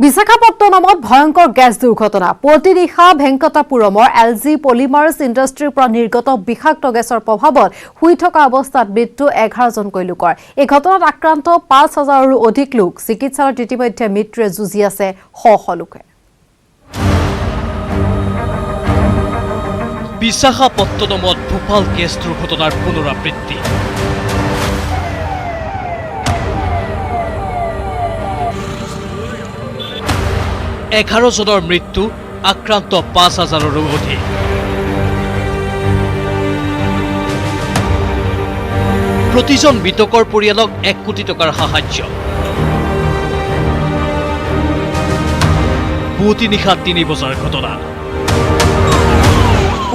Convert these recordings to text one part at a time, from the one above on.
বিশাখাপট্টনমত ভয়ংকৰ গেছ দুৰ্ঘটনা প্ৰতিনিশা ভেংকটাপুৰমৰ LG polymers ইণ্ডাষ্ট্ৰীৰ পৰা নিৰ্গত বিষাক্ত গেছৰ প্ৰভাৱত শুই থকা অৱস্থাত মৃত্যু 11জনকৈ লোকৰ এই ঘটনাত আক্ৰান্ত 5000ৰো অধিক লোক চিকিৎসালয়ত ইতিমধ্যে মৃত্যুৰে যুঁজি আছে শ লোকে বিশাখাপট্টনমত ভূপাল গেছ দুৰ্ঘটনাৰ পুনৰাবৃত্তি 11 জনৰ মৃত্যু আক্ৰান্ত 5000ৰো অধিক প্ৰতিজন মৃতকৰ পৰিয়ালক 1 কোটি টকাৰ সাহায্য পুৱতি নিশা 3 বজাৰ ঘটনা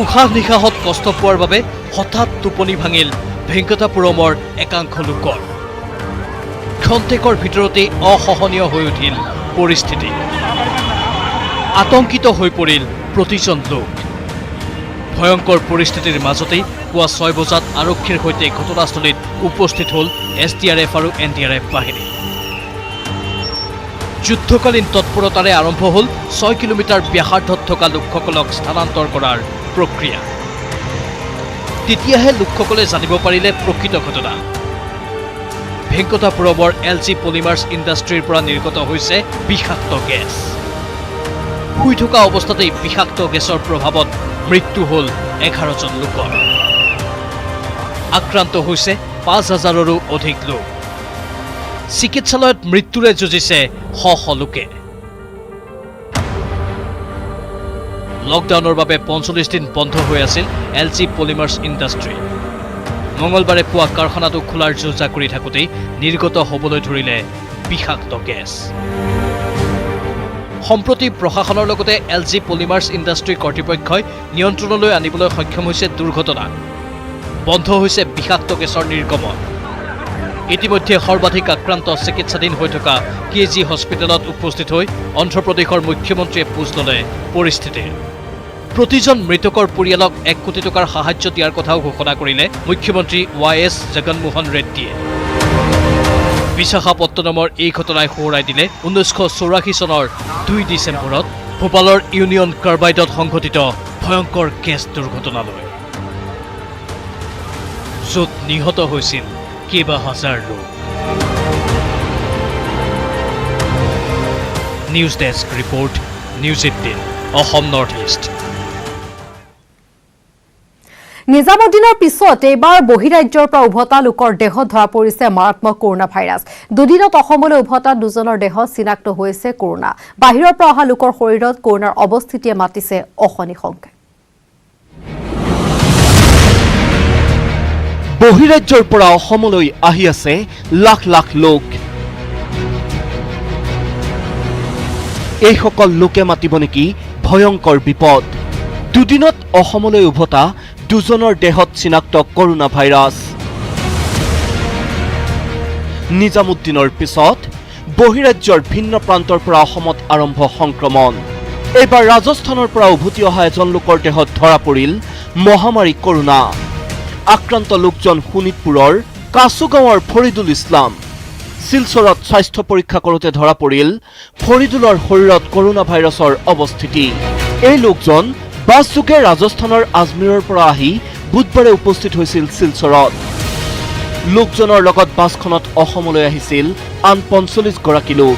উশাহ নিশাহত কষ্ট পোৱাৰ বাবে হঠাৎ টোপনি ভাঙিল ভেংকটাপুৰমৰ একাংশ লোকৰ ক্ষন্তেকৰ ভিতৰতে অসহনীয় হৈ উঠিল পৰিস্থিতি আতংকিত হৈ পৰিল প্ৰতিজন লোক ভয়ংকৰ পৰিস্থিতিৰ মাজতেই পুৱা 6 বজাত আৰক্ষীৰ সৈতে ঘটনাস্থলীত উপস্থিত হ'ল SDRF আৰু NDRF বাহিনী যুদ্ধকালীন তৎপৰতাৰে আৰম্ভ হ'ল 6 কিলোমিটাৰ ব্যাসাৰ্ধত থকা লোকসকলক স্থানান্তৰ কৰাৰ প্ৰক্ৰিয়া তেতিয়াহে লোকসকলে জানিব পাৰিলে প্ৰকৃত ঘটনা ভেংকটাপুৰমৰ LG পলিমাৰ্ছ ইণ্ডাষ্ট্ৰীৰ পৰা নিৰ্গত হৈছে বিষাক্ত গেছ শুই থকা অৱস্থাতেই বিষাক্ত গেছৰ প্ৰভাৱত মৃত্যু হ'ল 11জন লোকৰ আক্ৰান্ত হৈছে 5000ৰো অধিক লোক চিকিৎসালয়ত মৃত্যুৰে যুঁজিছে শ লোকে লকডাউনৰ বাবে 45 দিন বন্ধ হৈ আছিল LG পলিমাৰ্ছ ইণ্ডাষ্ট্ৰী মঙলবাৰে পুৱা কাৰখানাটো খোলাৰ যোজা কৰি থাকোঁতেই নিৰ্গত হ'বলৈ ধৰিলে বিষাক্ত গেছ সম্প্ৰতি প্ৰশাসনৰ লগতে LG পলিমাৰ্ছ ইণ্ডাষ্ট্ৰী কৰ্তৃপক্ষই নিয়ন্ত্ৰণলৈ আনিবলৈ সক্ষম হৈছে দুৰ্ঘটনা বন্ধ হৈছে বিষাক্ত গেছৰ নিৰ্গমন ইতিমধ্যে সৰ্বাধিক আক্ৰান্ত চিকিৎসাধীন হৈ থকা KG হস্পিটেলত উপস্থিত হৈ অন্ধ্ৰপ্ৰদেশৰ মুখ্যমন্ত্ৰীয়ে বুজ ল'লে পৰিস্থিতিৰ প্ৰতিজন মৃতকৰ পৰিয়ালক 1 কোটি টকাৰ সাহায্য দিয়াৰ কথাও ঘোষণা কৰিলে মুখ্যমন্ত্ৰী YS জগনমোহন ৰেড্ডীয়ে বিশাখাপট্টনমৰ এই ঘটনাই সোঁৱৰাই দিলে 1984 চনৰ 2 ডিচেম্বৰত ভূপালৰ ইউনিয়ন কাৰ্বাইডত সংঘটিত ভয়ংকৰ গেছ দুৰ্ঘটনালৈ য'ত নিহত হৈছিল কেইবা হাজাৰ লোক news desk report news 18 Assam north east নিজামুদ্দিনৰ পিছত এবাৰ বহিৰাজ্যৰ পৰা উভতা লোকৰ দেহত ধৰা পৰিছে মাৰাত্মক কৰোনা ভাইৰাছ দুদিনত অসমলৈ উভতা দুজনৰ দেহত চিনাক্ত হৈছে কৰোনা বাহিৰৰ পৰা অহা লোকৰ শৰীৰত কৰোনাৰ অৱস্থিতিয়ে মাতিছে অশনি শংকা বহিৰাজ্যৰ পৰা অসমলৈ আহি আছে লাখ লাখ লোক এই সকল লোকে মাতিব নেকি ভয়ংকৰ বিপদ দুদিনত অসমলৈ উভতা দুজনৰ দেহত চিনাক্ত কৰোনা ভাইৰাছ নিজামুদ্দিনৰ পিছত বহিৰাজ্যৰ ভিন্ন প্ৰান্তৰ পৰা অসমত আৰম্ভ সংক্ৰমণ এইবাৰ ৰাজস্থানৰ পৰা উভতি অহা এজন লোকৰ দেহত ধৰা পৰিল মহামাৰী কৰোনা আক্ৰান্ত লোকজন শোণিতপুৰৰ কাছুগাঁৱৰ ফৰিদুল ইছলাম শিলচৰত স্বাস্থ্য পৰীক্ষা কৰোঁতে ধৰা পৰিল ফৰিদুলৰ শৰীৰত কৰোনা ভাইৰাছৰ অৱস্থিতি এই লোকজন বাছযোগে ৰাজস্থানৰ আজমেৰৰ পৰা আহি বুধবাৰে উপস্থিত হৈছিল শিলচৰত লোকজনৰ লগত বাছখনত অসমলৈ আহিছিল আন 45 গৰাকী লোক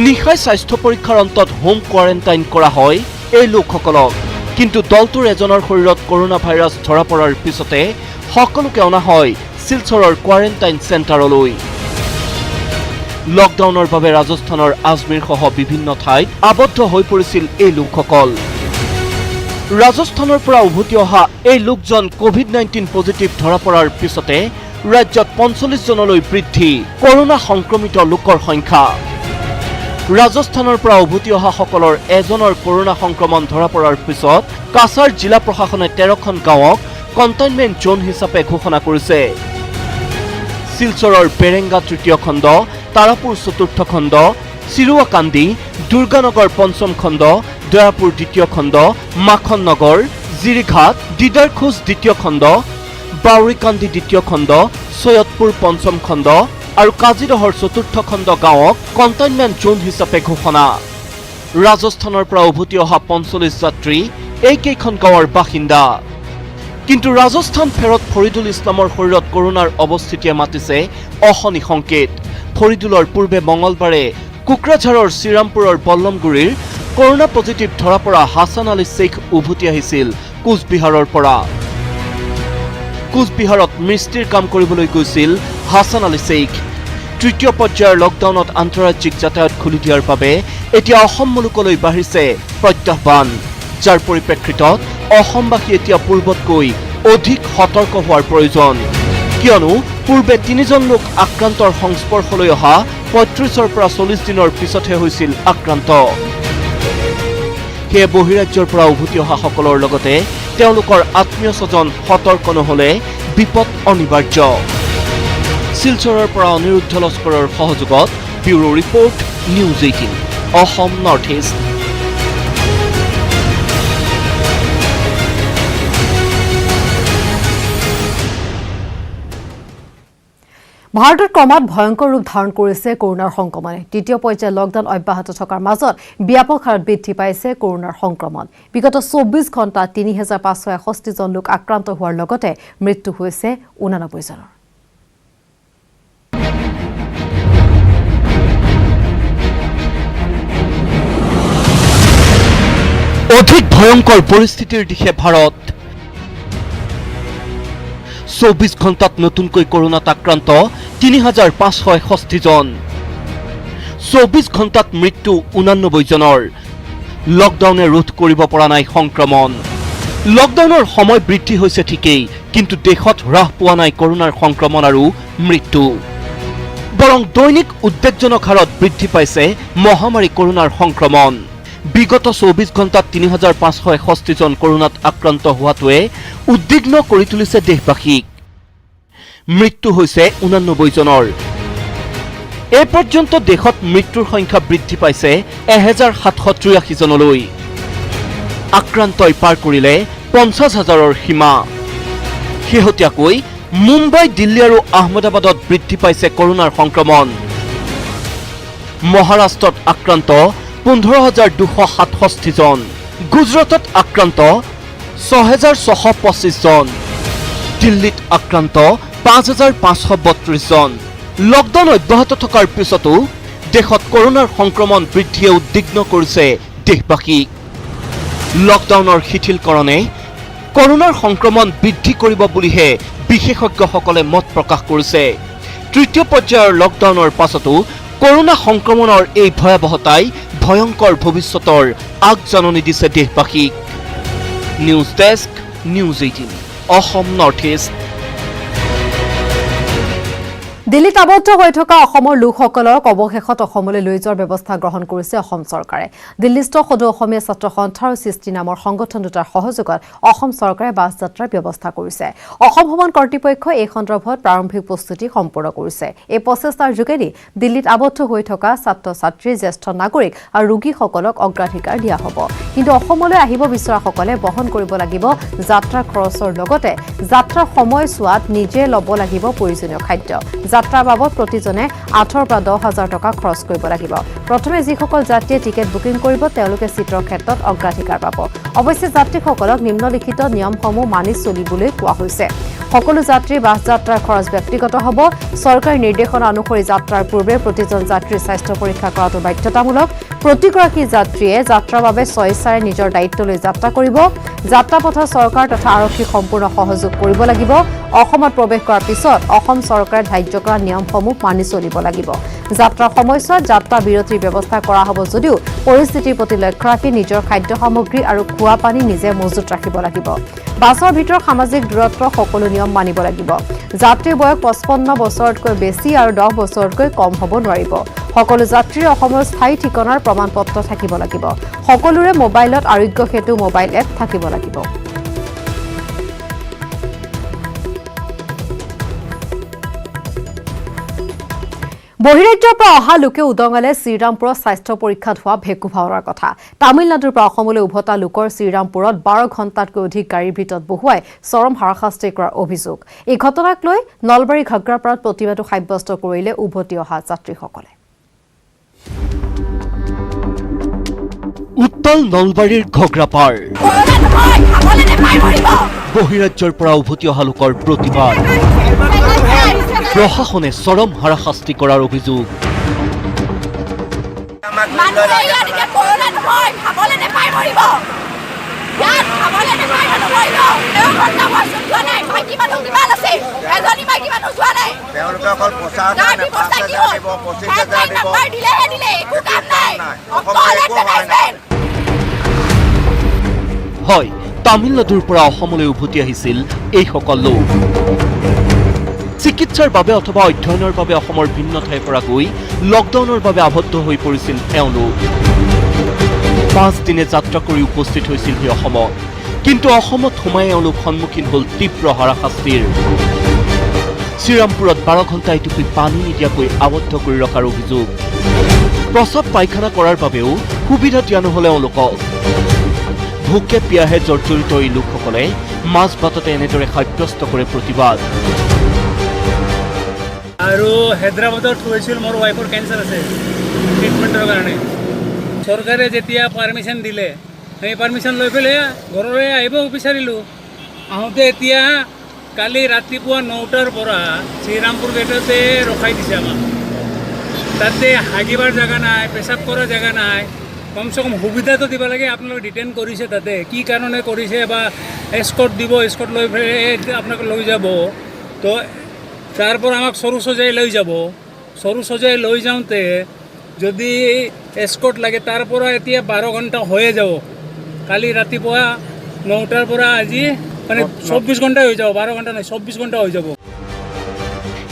নিশাই স্বাস্থ্য পৰীক্ষাৰ অন্তত হোম কোৱাৰেণ্টাইন কৰা হয় এই লোকসকলক কিন্তু দলটোৰ এজনৰ শৰীৰত কৰোনা ভাইৰাছ ধৰা পৰাৰ পিছতে সকলোকে অনা হয় শিলচৰৰ কোৱাৰেণ্টাইন চেণ্টাৰলৈ লকডাউনৰ বাবে ৰাজস্থানৰ আজমেৰ সহ বিভিন্ন ঠাইত আবদ্ধ হৈ পৰিছিল এই লোকসকল ৰাজস্থানৰ পৰা উভতি অহা এই লোকজন কোভিড-19 পজিটিভ ধৰা পৰাৰ পিছতে ৰাজ্যত 45 জনলৈ বৃদ্ধি কৰোনা সংক্ৰমিত লোকৰ সংখ্যা ৰাজস্থানৰ পৰা উভতি অহা সকলৰ এজনৰ কৰোনা সংক্ৰমণ ধৰা পৰাৰ পিছত কাছাৰ জিলা প্ৰশাসনে 13খন গাঁৱক কণ্টেইনমেণ্ট জোন হিচাপে ঘোষণা কৰিছে শিলচৰৰ বেৰেংগা তৃতীয় খণ্ড তাৰাপুৰ চতুৰ্থ খণ্ড চিৰুৱাকান্দি দুৰ্গানগৰ পঞ্চম খণ্ড দয়াপুৰ দ্বিতীয় খণ্ড মাখন নগৰ জিৰিঘাট দিদাৰখোজ দ্বিতীয় খণ্ড বাউৰিকান্দি দ্বিতীয় খণ্ড সৈয়দপুৰ পঞ্চম খণ্ড আৰু কাজিৰহৰ চতুৰ্থ খণ্ড গাঁৱক কণ্টেইনমেণ্ট জোন হিচাপে ঘোষণা। ৰাজস্থানৰ পৰা উভতি অহা ৪৫ যাত্ৰী এইকেইখন গাঁৱৰ বাসিন্দা। কিন্তু ৰাজস্থান ফেৰত ফৰিদুল ইছলামৰ শৰীৰত কৰোনাৰ অৱস্থিতিয়ে মাতিছে অশনি সংকেত। ফৰিদুলৰ পূৰ্বে মঙলবাৰে কোকৰাঝাৰৰ শ্ৰীৰামপুৰৰ বল্লমগুৰিৰ কৰোনা পজিটিভ ধৰা পৰা হাছান আলী শ্বেখ উভতি আহিছিল কোচবিহাৰৰ পৰা। কোচবিহাৰত মিস্ত্ৰীৰ কাম কৰিবলৈ গৈছিল হাছান আলী শ্বেখ। তৃতীয় পৰ্যায়ৰ লকডাউনত আন্তঃৰাজ্যিক যাতায়াত খুলি দিয়াৰ বাবে এতিয়া অসম মুলুকলৈ বাঢ়িছে প্ৰত্যাহ্বান, যাৰ পৰিপ্ৰেক্ষিতত অসমবাসী এতিয়া পূৰ্বতকৈ অধিক সতৰ্ক হোৱাৰ প্ৰয়োজন। কিয়নো পূৰ্বে ৩জন লোক আক্ৰান্তৰ সংস্পৰ্শলৈ অহা ৩৫ৰ পৰা ৪০ দিনৰ পিছতহে হৈছিল আক্ৰান্ত। সেয়ে বহিৰাজ্যৰ পৰা উভতি অহাসকলৰ লগতে তেওঁলোকৰ আত্মীয় স্বজন সতৰ্ক নহলে বিপদ অনিবাৰ্য। শিলচৰৰ পৰা অনিৰুদ্ধ লস্কৰৰ সহযোগত bureau report, news 18 Assam north east. ভাৰতত ক্ৰমাৎ ভয়ংকৰ ৰূপ ধাৰণ কৰিছে কৰোনাৰ সংক্ৰমণে। তৃতীয় পৰ্যায়ৰ লকডাউন অব্যাহত থকাৰ মাজত ব্যাপক হাৰত বৃদ্ধি পাইছে কৰোনাৰ সংক্ৰমণ। বিগত ২৪ ঘণ্টাত ৩৫৬১ জন লোক আক্ৰান্ত হোৱাৰ লগতে মৃত্যু হৈছে ৮৯ জনৰ। অধিক ভয়ংকৰ পৰিস্থিতিৰ দিশে ভাৰত। ২৪ ঘণ্টাত নতুনকৈ কৰোনাত আক্ৰান্ত ৩৫৬১ জন। ২৪ ঘণ্টাত মৃত্যু ৮৯ জনৰ। লকডাউনে ৰোধ কৰিব পৰা নাই সংক্ৰমণ। লকডাউনৰ সময় বৃদ্ধি হৈছে ঠিকেই, কিন্তু দেশত হ্ৰাস পোৱা নাই কৰোনাৰ সংক্ৰমণ আৰু মৃত্যু। বৰং দৈনিক উদ্বেগজনক হাৰত বৃদ্ধি পাইছে মহামাৰী কৰোনাৰ সংক্ৰমণ। বিগত ২৪ ঘণ্টাত ৩৫৬১ জন কৰোনাত আক্ৰান্ত হোৱাটোৱে উদ্বিগ্ন কৰি তুলিছে দেশবাসীক। মৃত্যু হৈছে ৮৯ জনৰ। এই পৰ্যন্ত দেশত মৃত্যুৰ সংখ্যা বৃদ্ধি পাইছে ১৭৮৩ জনলৈ। আক্ৰান্তই পাৰ কৰিলে ৫০,০০০ৰ সীমা। শেহতীয়াকৈ মুম্বাই, দিল্লী আৰু আহমেদাবাদত বৃদ্ধি পাইছে কৰোনাৰ সংক্ৰমণ। মহাৰাষ্ট্ৰত আক্ৰান্ত ১৫,২৬৭ জন। গুজৰাটত আক্ৰান্ত ৬,৬২৫ জন। দিল্লীত আক্ৰান্ত ৫,৫৩২ জন। লকডাউন অব্যাহত থকাৰ পিছতো দেশত কৰোনাৰ সংক্ৰমণ বৃদ্ধিয়ে উদ্বিগ্ন কৰিছে দেশবাসীক। লকডাউনৰ শিথিলকৰণে কৰোনাৰ সংক্ৰমণ বৃদ্ধি কৰিব বুলিহে বিশেষজ্ঞসকলে মত প্ৰকাশ কৰিছে। তৃতীয় পৰ্যায়ৰ লকডাউনৰ পাছতো কৰোনা সংক্ৰমণৰ এই ভয়াৱহতাই ভয়ংকৰ ভৱিষ্যতৰ আগজাননী দিছে দেশবাসীক। News desk, news 18 Assam north east. দিল্লীত আবদ্ধ হৈ থকা অসমৰ লোকসকলক অৱশেষত অসমলৈ লৈ যোৱাৰ ব্যৱস্থা গ্ৰহণ কৰিছে অসম চৰকাৰে। দিল্লীস্থ সদৌ অসমীয়া ছাত্ৰ সন্থা আৰু সৃষ্টি নামৰ সংগঠন দুটাৰ সহযোগত অসম চৰকাৰে বাছ যাত্ৰাৰ ব্যৱস্থা কৰিছে। অসম ভ্ৰমণ কৰ্তৃপক্ষই এই সন্দৰ্ভত প্ৰাৰম্ভিক প্ৰস্তুতি সম্পূৰ্ণ কৰিছে। এই প্ৰচেষ্টাৰ যোগেদি দিল্লীত আবদ্ধ হৈ থকা ছাত্ৰ ছাত্ৰী, জ্যেষ্ঠ নাগৰিক আৰু ৰোগীসকলক অগ্ৰাধিকাৰ দিয়া হ'ব। কিন্তু অসমলৈ আহিব বিচৰাসকলে বহন কৰিব লাগিব যাত্ৰাৰ খৰচৰ লগতে যাত্ৰাৰ সময়ছোৱাত নিজে ল'ব লাগিব প্ৰয়োজনীয় খাদ্য। যাত্ৰাৰ বাবদ প্ৰতিজনে ৮ৰ পৰা ১০,০০০ টকা খৰচ কৰিব লাগিব। প্ৰথমে যিসকল যাত্ৰীয়ে টিকেট বুকিং কৰিব তেওঁলোকে চিটৰ ক্ষেত্ৰত অগ্ৰাধিকাৰ পাব। অৱশ্যে যাত্ৰীসকলক নিম্নলিখিত নিয়মসমূহ মানি চলিবলৈ কোৱা হৈছে। সকলো যাত্ৰীৰ বাছ যাত্ৰাৰ খৰচ ব্যক্তিগত হ'ব। চৰকাৰী নিৰ্দেশনা অনুসৰি যাত্ৰাৰ পূৰ্বে প্ৰতিজন যাত্ৰীৰ স্বাস্থ্য পৰীক্ষা কৰাটো বাধ্যতামূলক। প্ৰতিগৰাকী যাত্ৰীয়ে যাত্ৰাৰ বাবে স্বেচ্ছাৰে নিজৰ দায়িত্ব লৈ যাত্ৰা কৰিব। যাত্ৰাপথত চৰকাৰ তথা আৰক্ষীক সম্পূৰ্ণ সহযোগ কৰিব লাগিব। অসমত প্ৰৱেশ কৰাৰ পিছত অসম চৰকাৰে ধাৰ্য কৰা নিয়মসমূহ মানি চলিব লাগিব। যাত্ৰাৰ সময়ছোৱাত যাত্ৰা বিৰতিৰ ব্যৱস্থা কৰা হ'ব যদিও পৰিস্থিতিৰ প্ৰতি লক্ষ্য ৰাখি নিজৰ খাদ্য সামগ্ৰী আৰু খোৱা পানী নিজে মজুত ৰাখিব লাগিব। বাছৰ ভিতৰত সামাজিক দূৰত্ব সকলো নিয়ম মানিব লাগিব। যাত্ৰীৰ বয়স ৫৫ বছৰতকৈ বেছি আৰু ১০ বছৰতকৈ কম হ'ব নোৱাৰিব। সকলো যাত্ৰীৰ অসমৰ স্থায়ী ঠিকনাৰ প্ৰমাণ পত্ৰ থাকিব লাগিব। সকলোৰে মোবাইলত আৰোগ্য সেতু মোবাইল এপ থাকিব লাগিব। বহিৰাজ্যৰ পৰা অহা লোকে উদঙালে শ্ৰীৰামপুৰত স্বাস্থ্য পৰীক্ষাত হোৱা ভেকু ভাওনাৰ কথা। তামিলনাডুৰ পৰা অসমলৈ উভতা লোকৰ শ্ৰীৰামপুৰত 12 ঘণ্টাতকৈ অধিক গাড়ীৰ ভিতৰত বহুৱাই চৰম হাৰাশাস্তি কৰাৰ অভিযোগ। এই ঘটনাক লৈ নলবাৰী ঘগ্ৰাপাৰাত প্ৰতিবাদ সাব্যস্ত কৰিলে উভতি অহা যাত্ৰীসকলে। উত্তাল নলবাৰীৰ ঘগ্ৰাপাৰ বহিৰাজ্যৰ পৰা উভতি অহা লোকৰ প্ৰতিবাদ। প্ৰশাসনে চৰম হাৰাশাস্তি কৰাৰ অভিযোগ। হয়, তামিলনাডুৰ পৰা অসমলৈ উভতি আহিছিল এইসকল লোক। চিকিৎসাৰ বাবে অথবা অধ্যয়নৰ বাবে অসমৰ ভিন্ন ঠাইৰ পৰা গৈ লকডাউনৰ বাবে আবদ্ধ হৈ পৰিছিল এওঁলোক। 5 দিনে যাত্ৰা কৰি উপস্থিত হৈছিল সেই অসমত, কিন্তু অসমত সোমাই এওঁলোক সন্মুখীন হ'ল তীব্ৰ হাৰাশাস্তিৰ। শ্ৰীৰামপুৰত 12 ঘণ্টা এটুপি পানী নিদিয়াকৈ আবদ্ধ কৰি ৰখাৰ অভিযোগ। প্ৰস্ৰাৱ পায়খানা কৰাৰ বাবেও সুবিধা দিয়া নহ'ল এওঁলোকক। ভোকে পিয়াহে জৰ্জৰিত এই লোকসকলে মাছ বাটতে এনেদৰে সাব্যস্ত কৰে প্ৰতিবাদ। আৰু হায়দৰাবাদত হৈছিল মোৰ ৱাইফৰ কেঞ্চাৰ আছে, ট্ৰিটমেণ্টৰ কাৰণে চৰকাৰে যেতিয়া পাৰ্মিশ্যন দিলে সেই পাৰ্মিশ্যন লৈ পেলাই ঘৰলৈ আহিব বিচাৰিলোঁ। আহোঁতে এতিয়া কালি ৰাতিপুৱা 9টাৰ পৰা শ্ৰীৰামপুৰ গেটতে ৰখাই দিছে আমাক। তাতে হাগিবাৰ জেগা নাই, পেচাব কৰাৰ জেগা নাই। কমচে কম সুবিধাটো দিব লাগে। আপোনালোকে ডিটেইন কৰিছে, তাতে কি কাৰণে কৰিছে বা এস্কৰ্ট দিব, এস্কৰ্ট লৈ পেলাই আপোনালোকে লৈ যাব। তো তাৰ পৰা আমাক সৰু সজাই লৈ যাব। সৰু সজাই লৈ যাওঁতে যদি এস্কৰ্ট লাগে তাৰ পৰা এতিয়া 12 ঘণ্টা হৈয়ে যাব। কালি ৰাতিপুৱা 9টাৰ পৰা আজি মানে 24 ঘণ্টা হৈ যাব, 12 ঘণ্টা নহয় 24 ঘণ্টা হৈ যাব।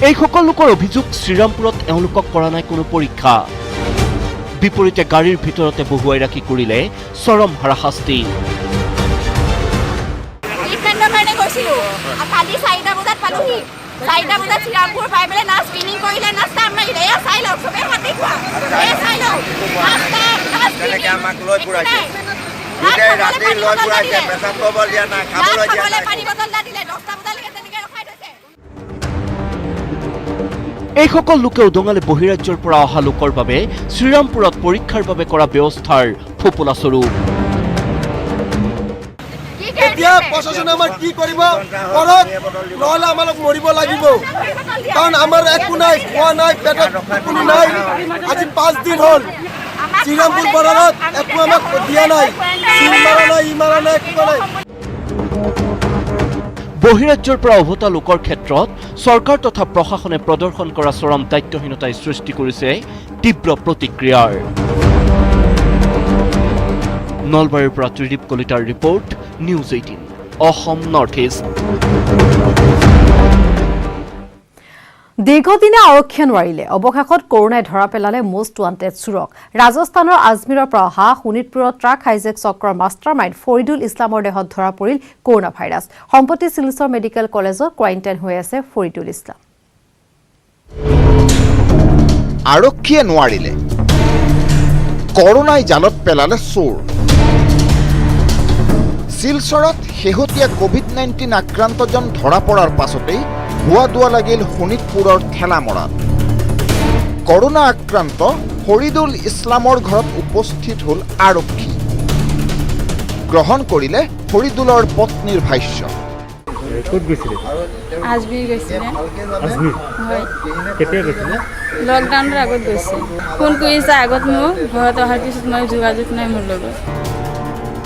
এইসকল লোকৰ অভিযোগ, শ্ৰীৰামপুৰত এওঁলোকক কৰা নাই কোনো পৰীক্ষা। বিপৰীতে গাড়ীৰ ভিতৰতে বহুৱাই ৰাখি কৰিলে চৰম হাৰাশাস্তি। কালি 4টা বজাত পালোহি। 4টা বজাত শ্ৰীৰামপুৰ পাই পেলাই না স্ক্ৰিনিং কৰিলে, না ষ্টাম্প মাৰিলে। এয়া চাই লওক, চবে হাতে খোৱা, এয়া চাই লওক। আমাক লৈ ফুৰাইছে, ৰাতি লৈ ফুৰাইছে, পেচাব কৰিব দিয়া নাই, খাবলৈ দিয়া নাই, পানী বটল না দিলে। 10টা বজালৈকে তেনেকৈ ৰখাই থৈছে। এইসকল লোকে উদঙালে বহিৰাজ্যৰ পৰা অহা লোকৰ বাবে শ্ৰীৰামপুৰত পৰীক্ষাৰ বাবে কৰা ব্যৱস্থাৰ ফোপোলা স্বৰূপ। এতিয়া প্ৰশাসনে আমাৰ কি কৰিব কৰক, নহ'লে আমাক মৰিব লাগিব। কাৰণ আমাৰ একো নাই, খোৱা নাই, পেটত কোনো নাই। আজি 5 দিন হ'ল শ্ৰীৰামপুৰ বৰ্ডাৰত একো আমাক দিয়া নাই, চিল মাৰা নাই, ই মাৰা নাই, একো নাই। বহিৰাজ্যৰ পৰা উভতা লোকৰ ক্ষেত্ৰত চৰকাৰ তথা প্ৰশাসনে প্ৰদৰ্শন কৰা চৰম দায়িত্বহীনতাই সৃষ্টি কৰিছে তীব্ৰ প্ৰতিক্ৰিয়াৰ। নলবাৰীৰ পৰা ত্ৰিদীপ কলিতাৰ report, news 18 Assam north east. দীৰ্ঘদিনে আৰক্ষীয়ে নোৱাৰিলে, অৱশেষত কৰোনাই ধৰা পেলালে মষ্ট ৱান্টেড চোৰক। ৰাজস্থানৰ আজমেৰৰ পৰা অহা শোণিতপুৰৰ ট্ৰাক হাইজেক চক্ৰৰ মাষ্টাৰ মাইণ্ড ফৰিদুল ইছলামৰ দেহত ধৰা পৰিল কৰোনা ভাইৰাছ। সম্প্ৰতি শিলচৰ মেডিকেল কলেজত কোৱাৰেণ্টাইন হৈ আছে ফৰিদুল ইছলাম। আৰক্ষীয়ে নোৱাৰিলে, কৰোনাই জালত পেলালে চোৰ। শিলচৰত শেহতীয়া কোভিড-19 আক্ৰান্তজন ধৰা পৰাৰ পাছতেই হোৱা দোৱা লাগিল শোণিতপুৰৰ ঠেলামৰাত। কৰোনা আক্ৰান্ত ফৰিদুল ইছলামৰ ঘৰত উপস্থিত হ'ল আৰক্ষী। গ্ৰহণ কৰিলে ফৰিদুলৰ পত্নীৰ ভাষ্য। আজমিৰ গৈছিলে। লকডাউনৰ আগত গৈছে। ফোন কৰিছে আগত মোক, ঘৰত অহাৰ পিছত মই যোগাযোগ নাই মোৰ লগত।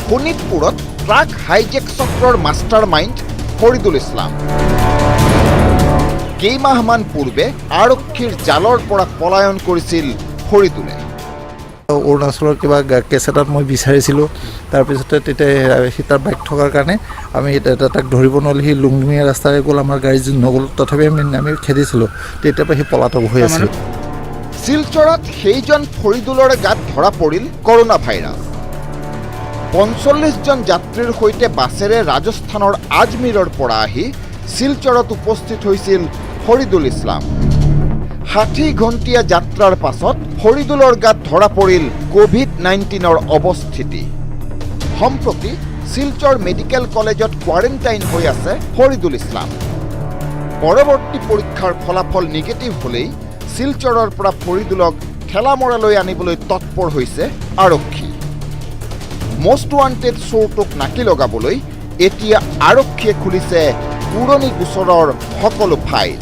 শোণিতপুৰত ট্ৰাক হাইজেক চক্ৰৰ মাষ্টাৰ মাইণ্ড ফৰিদুল ইছলাম। কেইমাহমান পূৰ্বে আৰক্ষীৰ জালৰ পৰা পলায়ন কৰিছিল ফৰিদুলে। অৰুণাচলৰ কিবা কেছ এটাত মই বিচাৰিছিলোঁ, তাৰপিছতে তেতিয়া সি তাৰ বাইক থকাৰ কাৰণে আমি তাক ধৰিব নোৱাৰিলোঁ। সি লুংডিঙীয়া ৰাস্তাৰে গ'ল, আমাৰ গাড়ী নগ'ল, তথাপি আমি খেদিছিলোঁ। তেতিয়াৰ পৰা সি পলাতক হৈ আছিল। শিলচৰত সেইজন ফৰিদুলৰে গাত ধৰা পৰিল কৰোনা ভাইৰাছ। 45জন যাত্ৰীৰ সৈতে বাছেৰে ৰাজস্থানৰ আজমেৰৰ পৰা আহি শিলচৰত উপস্থিত হৈছিল ফৰিদুল ইছলাম। 60 ঘণ্টীয়া যাত্ৰাৰ পাছত ফৰিদুলৰ গাত ধৰা পৰিল কোভিড-19ৰ অৱস্থিতি। সম্প্ৰতি শিলচৰ মেডিকেল কলেজত কোৱাৰেণ্টাইন হৈ আছে ফৰিদুল ইছলাম। পৰৱৰ্তী পৰীক্ষাৰ ফলাফল নিগেটিভ হ'লেই শিলচৰৰ পৰা ফৰিদুলক ঠেলামৰালৈ আনিবলৈ তৎপৰ হৈছে আৰক্ষী। মষ্ট ৱান্টেড চোৰটোক নাকি লগাবলৈ এতিয়া আৰক্ষীয়ে খুলিছে পুৰণি গোচৰৰ সকলো ফাইল।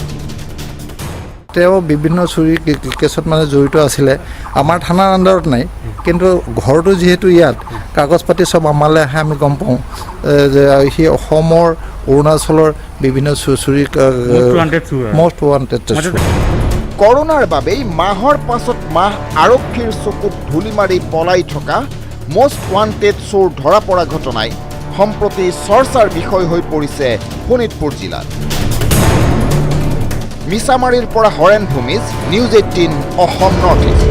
তেওঁ বিভিন্ন চুৰি কেছত মানে জড়িত আছিলে, আমাৰ থানাৰ আণ্ডাৰত নাই, কিন্তু ঘৰটো যিহেতু ইয়াত কাগজ পাতি চব আমালৈ আহে, আমি গম পাওঁ যে সি অসমৰ অৰুণাচলৰ বিভিন্ন চুৰি মষ্ট ৱান্টেড। কৰোনাৰ বাবেই মাহৰ পাছত মাহ আৰক্ষীৰ চকুত ধূলি মাৰি পলাই থকা মষ্ট ৱান্টেড চোৰ ধৰা পৰা ঘটনাই সম্প্ৰতি চৰ্চাৰ বিষয় হৈ পৰিছে শোণিতপুৰ জিলাত। মিছামাৰীৰ পৰা Haren Bhumij, news 18 Assam north east.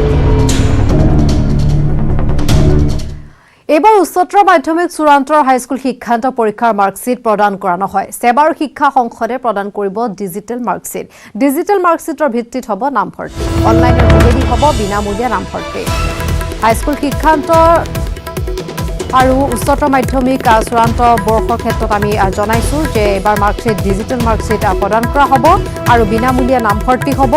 এইবাৰ উচ্চতৰ মাধ্যমিক চূড়ান্ত হাইস্কুল শিক্ষান্ত পৰীক্ষাৰ মাৰ্কশ্বিট প্ৰদান কৰা নহয়। সেৱাৰ শিক্ষা সংসদে প্ৰদান কৰিব ডিজিটেল মাৰ্কশ্বিট। ডিজিটেল মাৰ্কশ্বিটৰ ভিত্তিত হ'ব নামভৰ্তি। অনলাইনৰ যোগেদি হ'ব বিনামূলীয়া নামভৰ্তি। হাইস্কুল শিক্ষান্ত আৰু উচ্চতৰ মাধ্যমিক চূড়ান্ত বৰ্ষৰ ক্ষেত্ৰত আমি জনাইছোঁ যে এইবাৰ মাৰ্কশ্বিট ডিজিটেল মাৰ্কশ্বিট প্ৰদান কৰা হ'ব আৰু বিনামূলীয়া নামভৰ্তি হ'ব।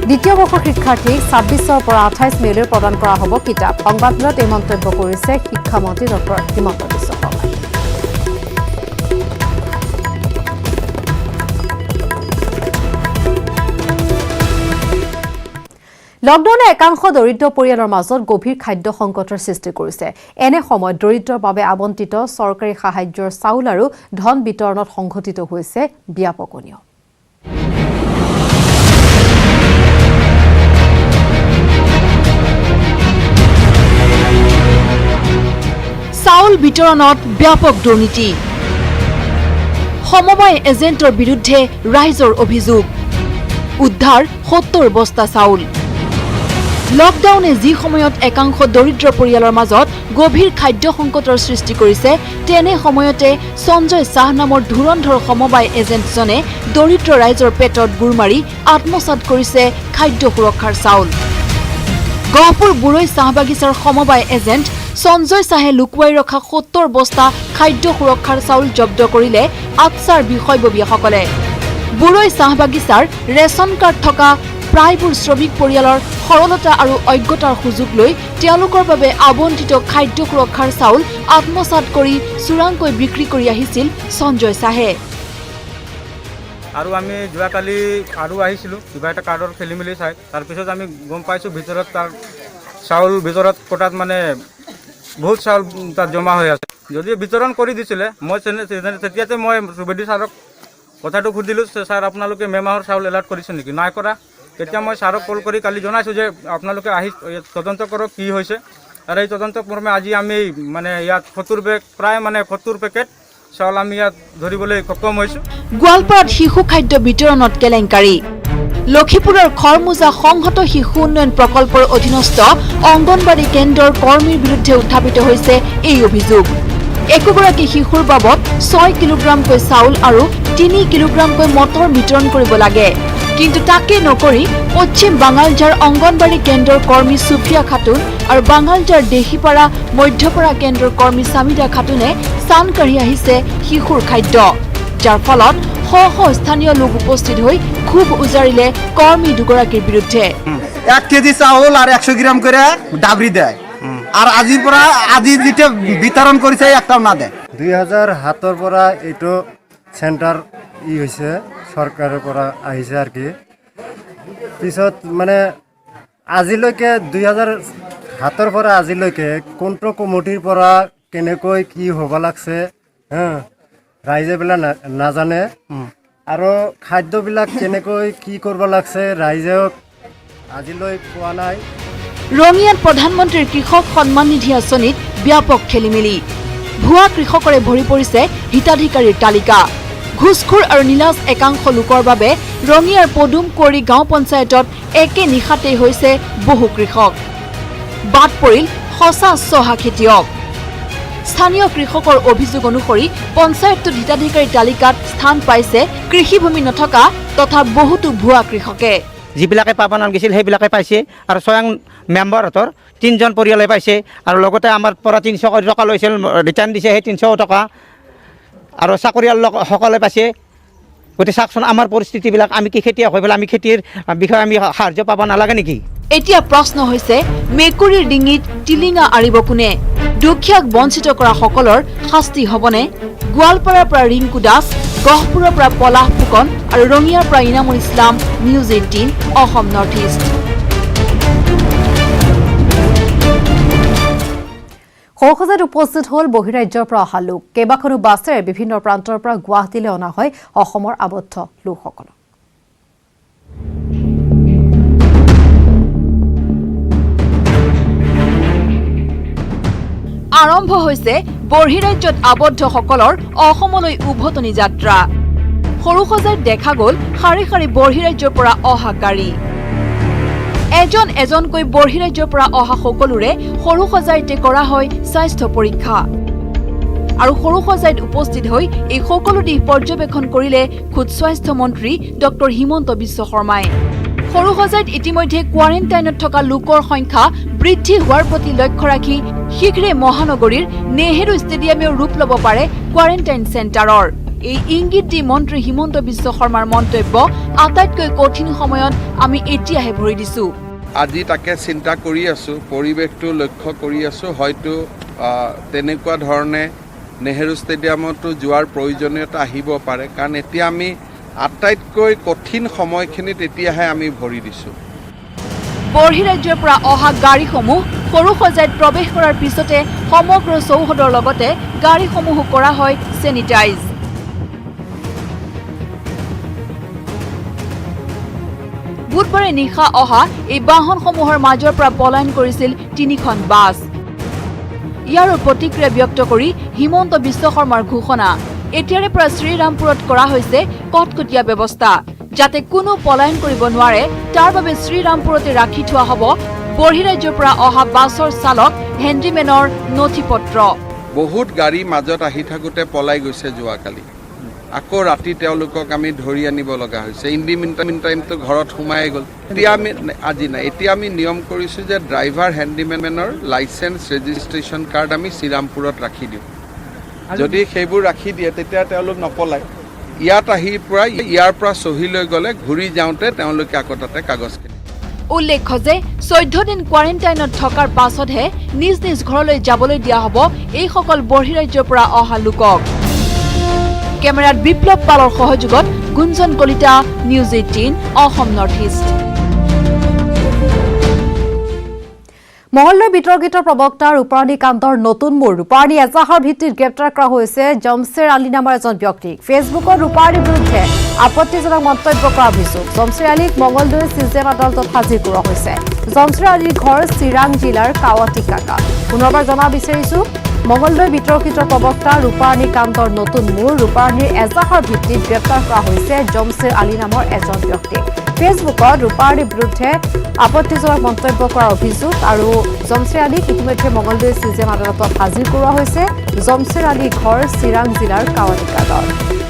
দ্বিতীয় বৰ্ষৰ শিক্ষাৰ্থীক 26 পৰা 28 মেলৈ প্ৰদান কৰা হ'ব কিতাপ। সংবাদমেলত এই মন্তব্য কৰিছে শিক্ষামন্ত্ৰী ডক্টৰ হিমন্ত বিশ্ব শৰ্মাই। লকডাউনে একাংশ দৰিদ্ৰ পৰিয়ালৰ মাজত গভীৰ খাদ্য সংকটৰ সৃষ্টি কৰিছে। এনে সময়ত দৰিদ্ৰৰ বাবে আবণ্টিত চৰকাৰী সাহায্যৰ চাউল আৰু ধন বিতৰণত সংঘটিত হৈছে ব্যাপক অনিয়ম। চাউল বিতৰণত ব্যাপক দুৰ্নীতি। সমবায় এজেণ্টৰ বিৰুদ্ধে ৰাইজৰ অভিযোগ। উদ্ধাৰ 70 বস্তা চাউল। লকডাউনে যি সময়ত একাংশ দৰিদ্ৰ পৰিয়ালৰ মাজত গভীৰ খাদ্য সংকটৰ সৃষ্টি কৰিছে, তেনে সময়তে সঞ্জয় শাহ নামৰ ধুৰন্ধৰ সমবায় এজেণ্টজনে দৰিদ্ৰ ৰাইজৰ পেটত গুৰ মাৰি আত্মসাৎ কৰিছে খাদ্য সুৰক্ষাৰ চাউল। গহপুৰ বুৰৈ চাহ বাগিচাৰ সমবায় এজেণ্ট সঞ্জয় শাহে লুকুৱাই ৰখা 70 বস্তা খাদ্য সুৰক্ষাৰ চাউল জব্দ কৰিলে আটছাৰ বিষয়ববীয়াসকলে। বুৰৈ চাহ বাগিচাৰ ৰেচন কাৰ্ড থকা প্ৰায়বোৰ শ্ৰমিক পৰিয়ালৰ সৰলতা আৰু অজ্ঞতাৰ সুযোগ লৈ তেওঁলোকৰ বাবে আবণ্টিত খাদ্য সুৰক্ষাৰ চাউল আত্মসাৎ কৰি চোৰাংকৈ বিক্ৰী কৰি আহিছিল সঞ্জয় শাহে। আৰু আমি যোৱাকালি আৰু আহিছিলোঁ কিবা এটা কাৰ্ডৰ খেলি মেলি চাই, তাৰপিছত আমি গম পাইছোঁ ভিতৰত তাৰ চাউল ভিতৰত কোটাত মানে বহুত চাউল তাত জমা হৈ আছে। যদি বিতৰণ কৰি দিছিলে, মই তেতিয়াতে মই সুবেদী ছাৰক কথাটো সুধিলোঁ, ছাৰ আপোনালোকে মে' মাহৰ চাউল এলাৰ্ট কৰিছে নেকি? নাই কৰা। তেতিয়া মই ছাৰক কল কৰি কালি জনাইছোঁ যে আপোনালোকে আহি তদন্ত কৰক কি হৈছে। আৰু এই তদন্ত কৰ্মে আজি আমি মানে ইয়াত 70 বেগ প্ৰায় মানে 70 পেকেট চাউল আমি ইয়াত ধৰিবলৈ সক্ষম হৈছোঁ। গোৱালপাৰাত শিশু খাদ্য বিতৰণত কেলেংকাৰী। লখিপুৰৰ খৰমুজা সংহত শিশু উন্নয়ন প্ৰকল্পৰ অধীনস্থ অংগনবাড়ী কেন্দ্ৰৰ কৰ্মীৰ বিৰুদ্ধে উত্থাপিত হৈছে এই অভিযোগ। একোগৰাকী শিশুৰ বাবদ 6 কিলোগ্ৰামকৈ চাউল আৰু 3 কিলোগ্ৰামকৈ মটৰ বিতৰণ কৰিব লাগে, কিন্তু তাকে নকৰি পশ্চিম বাঙালজাৰ অংগনবাড়ী কেন্দ্ৰৰ কৰ্মী সুফিয়া খাতুন আৰু বাঙালজাৰ দেশীপাৰা মধ্যপাৰা কেন্দ্ৰৰ কৰ্মী সামিদা খাতুনে স্থান কাঢ়ি আহিছে শিশুৰ খাদ্য, যাৰ ফলত শ স্থানীয় লোক উপস্থিত হৈ ক্ষোভ উজাৰিলে কৰ্মী দুগৰাকীৰ বিৰুদ্ধে। 1 কেজি চাউল আৰ 100 গ্ৰাম কৰে ডাবৰি দেয়, আৰ আজিৰ পৰা আজি যেটা বিতৰণ কৰেছে একটাও না দেয়। 2007 পৰা এইটো সেন্টাৰ হয়েছে, সৰকাৰেৰ পৰা আহিছে আৰ কি। পিছত মানে আজিলৈকে 2007 পৰা আজিলৈকে কোনটো কমিটিৰ পৰা কেনেকৈ কি হ'ব লাগছে ৰাইজে বিলাক নাজানে, আৰু খাদ্যবিলাক কেনেকৈ কি কৰিব লাগছে ৰাইজক আজিলৈ কোৱা নাই। ৰঙিয়াত প্ৰধানমন্ত্ৰীৰ কৃষক সন্মান নিধি আঁচনিত ব্যাপক খেলিমেলি। ভুৱা কৃষকৰে ভৰি পৰিছে হিতাধিকাৰীৰ তালিকা। ঘুষখোৰ আৰু নীলাজ একাংশ লোকৰ বাবে ৰঙিয়াৰ পদুম কুঁৱৰী গাঁও পঞ্চায়তত একে নিশাতেই হৈছে বহু কৃষক। বাদ পৰিল সঁচা চহা খেতিয়ক। স্থানীয় কৃষকৰ অভিযোগ অনুসৰি পঞ্চায়তটোত হিতাধিকাৰী তালিকাত স্থান পাইছে কৃষিভূমি নথকা তথা বহুতো ভুৱা কৃষকে। যিবিলাকে পাব নালাগিছিল সেইবিলাকে পাইছে আৰু স্বয়ং মেম্বাৰহঁতৰ 3জন পৰিয়ালে পাইছে আৰু লগতে আমাৰ পৰা 300 টকা লৈছিল ৰিটাৰ্ণ দিছে সেই 300 টকা আৰু চাকৰিয়াল সকলে পাইছে গতিকে চাওকচোন আমাৰ পৰিস্থিতিবিলাক আমি কি খেতিয়ক হৈ পেলাই আমি খেতিৰ বিষয়ে আমি সাহায্য পাব নালাগে নেকি এতিয়া প্ৰশ্ন হৈছে মেকুৰীৰ ডিঙিত টিলিঙা আৰিব কোনে দুখীয়াক বঞ্চিত কৰা সকলৰ শাস্তি হ'বনে গোৱালপাৰাৰ পৰা ৰিংকু দাস গহপুৰৰ পৰা পলাশ ফুকন আৰু ৰঙিয়াৰ পৰা Inamul Islam news 18 Assam north east সৌসজাত উপস্থিত হ'ল বহিৰাজ্যৰ পৰা অহা লোক কেইবাখনো বাছেৰে বিভিন্ন প্ৰান্তৰ পৰা গুৱাহাটীলৈ অনা হয় অসমৰ আবদ্ধ লোকসকলক আৰম্ভ হৈছে বহিৰাজ্যত আবদ্ধসকলৰ অসমলৈ উভতনি যাত্ৰা সৰুসজাইত দেখা গ'ল শাৰী শাৰী বহিৰাজ্যৰ পৰা অহা গাড়ী এজন এজনকৈ বহিৰাজ্যৰ পৰা অহা সকলোৰে সৰুসজাইতে কৰা হয় স্বাস্থ্য পৰীক্ষা আৰু সৰুসজাইত উপস্থিত হৈ এই সকলো দিশ পৰ্যবেক্ষণ কৰিলে খুদ স্বাস্থ্য মন্ত্ৰী ডক্টৰ হিমন্ত বিশ্ব শৰ্মাই সৰুসজাইত ইতিমধ্যে কোৱাৰেণ্টাইনত থকা লোকৰ সংখ্যা বৃদ্ধি হোৱাৰ প্ৰতি লক্ষ্য ৰাখি শীঘ্ৰে মহানগৰীৰ নেহেৰু ষ্টেডিয়ামেও ৰূপ ল'ব পাৰে কোৱাৰেণ্টাইন চেণ্টাৰৰ এই ইংগিত দি মন্ত্ৰী হিমন্ত বিশ্ব শৰ্মাৰ মন্তব্য আটাইতকৈ কঠিন সময়ত আমি এতিয়াহে ভৰি দিছো আজি তাকে চিন্তা কৰি আছো পৰিৱেশটো লক্ষ্য কৰি আছো হয়তো তেনেকুৱা ধৰণে নেহেৰু ষ্টেডিয়ামতো যোৱাৰ প্ৰয়োজনীয়তা আহিব পাৰে কাৰণ এতিয়া আমি আটাইতকৈ কঠিন সময়খিনিত এতিয়াহে আমি ভৰি দিছো বহিৰাজ্যৰ পৰা অহা গাড়ীসমূহ সৰুসজাইত প্ৰৱেশ কৰাৰ পিছতে সমগ্ৰ চৌহদৰ লগতে গাড়ীসমূহ কৰা হয় চেনিটাইজ বুধবাৰে নিশা অহা এই বাহনসমূহৰ মাজৰ পৰা পলায়ন কৰিছিল 3খন বাছ ইয়াৰ প্ৰতিক্ৰিয়া ব্যক্ত কৰি হিমন্ত বিশ্ব শৰ্মাৰ ঘোষণা এতিয়াৰে পৰা শ্ৰীৰামপুৰত কৰা হৈছে কটকটীয়া ব্যৱস্থা যাতে কোনো পলায়ন কৰিব নোৱাৰে তাৰ বাবে শ্ৰীৰামপুৰতে ৰাখি থোৱা হ'ব বহিৰাজ্যৰ পৰা অহা বাছৰ চালক হেণ্ডিমেনৰ নথিপত্ৰ বহুত গাড়ী মাজত আহি থাকোঁতে পলাই গৈছে যোৱাকালি আকৌ ৰাতি তেওঁলোকক আমি ধৰি আনিব লগা হৈছে টাইমটো ঘৰত সোমাই গ'ল এতিয়া আমি আজি নাই এতিয়া আমি নিয়ম কৰিছোঁ যে ড্ৰাইভাৰ হেণ্ডিমেনৰ লাইচেন্স ৰেজিষ্ট্ৰেশ্যন কাৰ্ড আমি শ্ৰীৰামপুৰত ৰাখি দিওঁ যদি সেইবোৰ ৰাখি দিয়ে তেতিয়া তেওঁলোক নপলায় ইয়াত আহি পৰা ইয়াৰ পৰা চহী লৈ গ'লে ঘূৰি যাওঁতে তেওঁলোকে আকৌ তাতে কাগজ কিনে উল্লেখ্য যে 14 দিন কোৱাৰেণ্টাইনত থকাৰ পাছতহে নিজ নিজ ঘৰলৈ যাবলৈ দিয়া হ'ব এইসকল বহিৰাজ্যৰ পৰা অহা লোকক কেমেৰাত বিপ্লৱ পালৰ সহযোগত Gunjan Kalita news 18 Assam north east মহল্লাৰ বিতৰ্কিত প্ৰবক্তা ৰূপাৰণী কাণ্ডৰ নতুন মূৰ ৰূপাৰণী এজাহাৰ ভিত্তিত গ্ৰেপ্তাৰ কৰা হৈছে জমছেৰ আলী নামৰ এজন ব্যক্তিক ফেচবুকত ৰূপাৰণীৰ বিৰুদ্ধে আপত্তিজনক মন্তব্য কৰা অভিযোগ জমছেৰ আলীক মঙলদৈ চিজেম আদালতত হাজিৰ কৰা হৈছে জমছেৰ আলীৰ ঘৰ চিৰাং জিলাৰ কাৱাটি কাকা পুনৰবাৰ জনা বিচাৰিছো মঙলদৈ বিতৰ্কিত প্ৰবক্তা ৰূপাৰণী কাণ্ডৰ নতুন মূৰ ৰূপাৰণীৰ এজাহাৰ ভিত্তিত গ্ৰেপ্তাৰ কৰা হৈছে জমছেৰ আলী নামৰ এজন ব্যক্তিক ফেচবুকত ৰূপাৰণীৰ বিৰুদ্ধে আপত্তিজনক মন্তব্য কৰাৰ অভিযোগ আৰু জমছেৰ আলীক ইতিমধ্যে মঙলদৈ চিজেম আদালতত হাজিৰ কৰোৱা হৈছে জমছেৰ আলীৰ ঘৰ চিৰাং জিলাৰ কাৱাটিকা গাঁৱত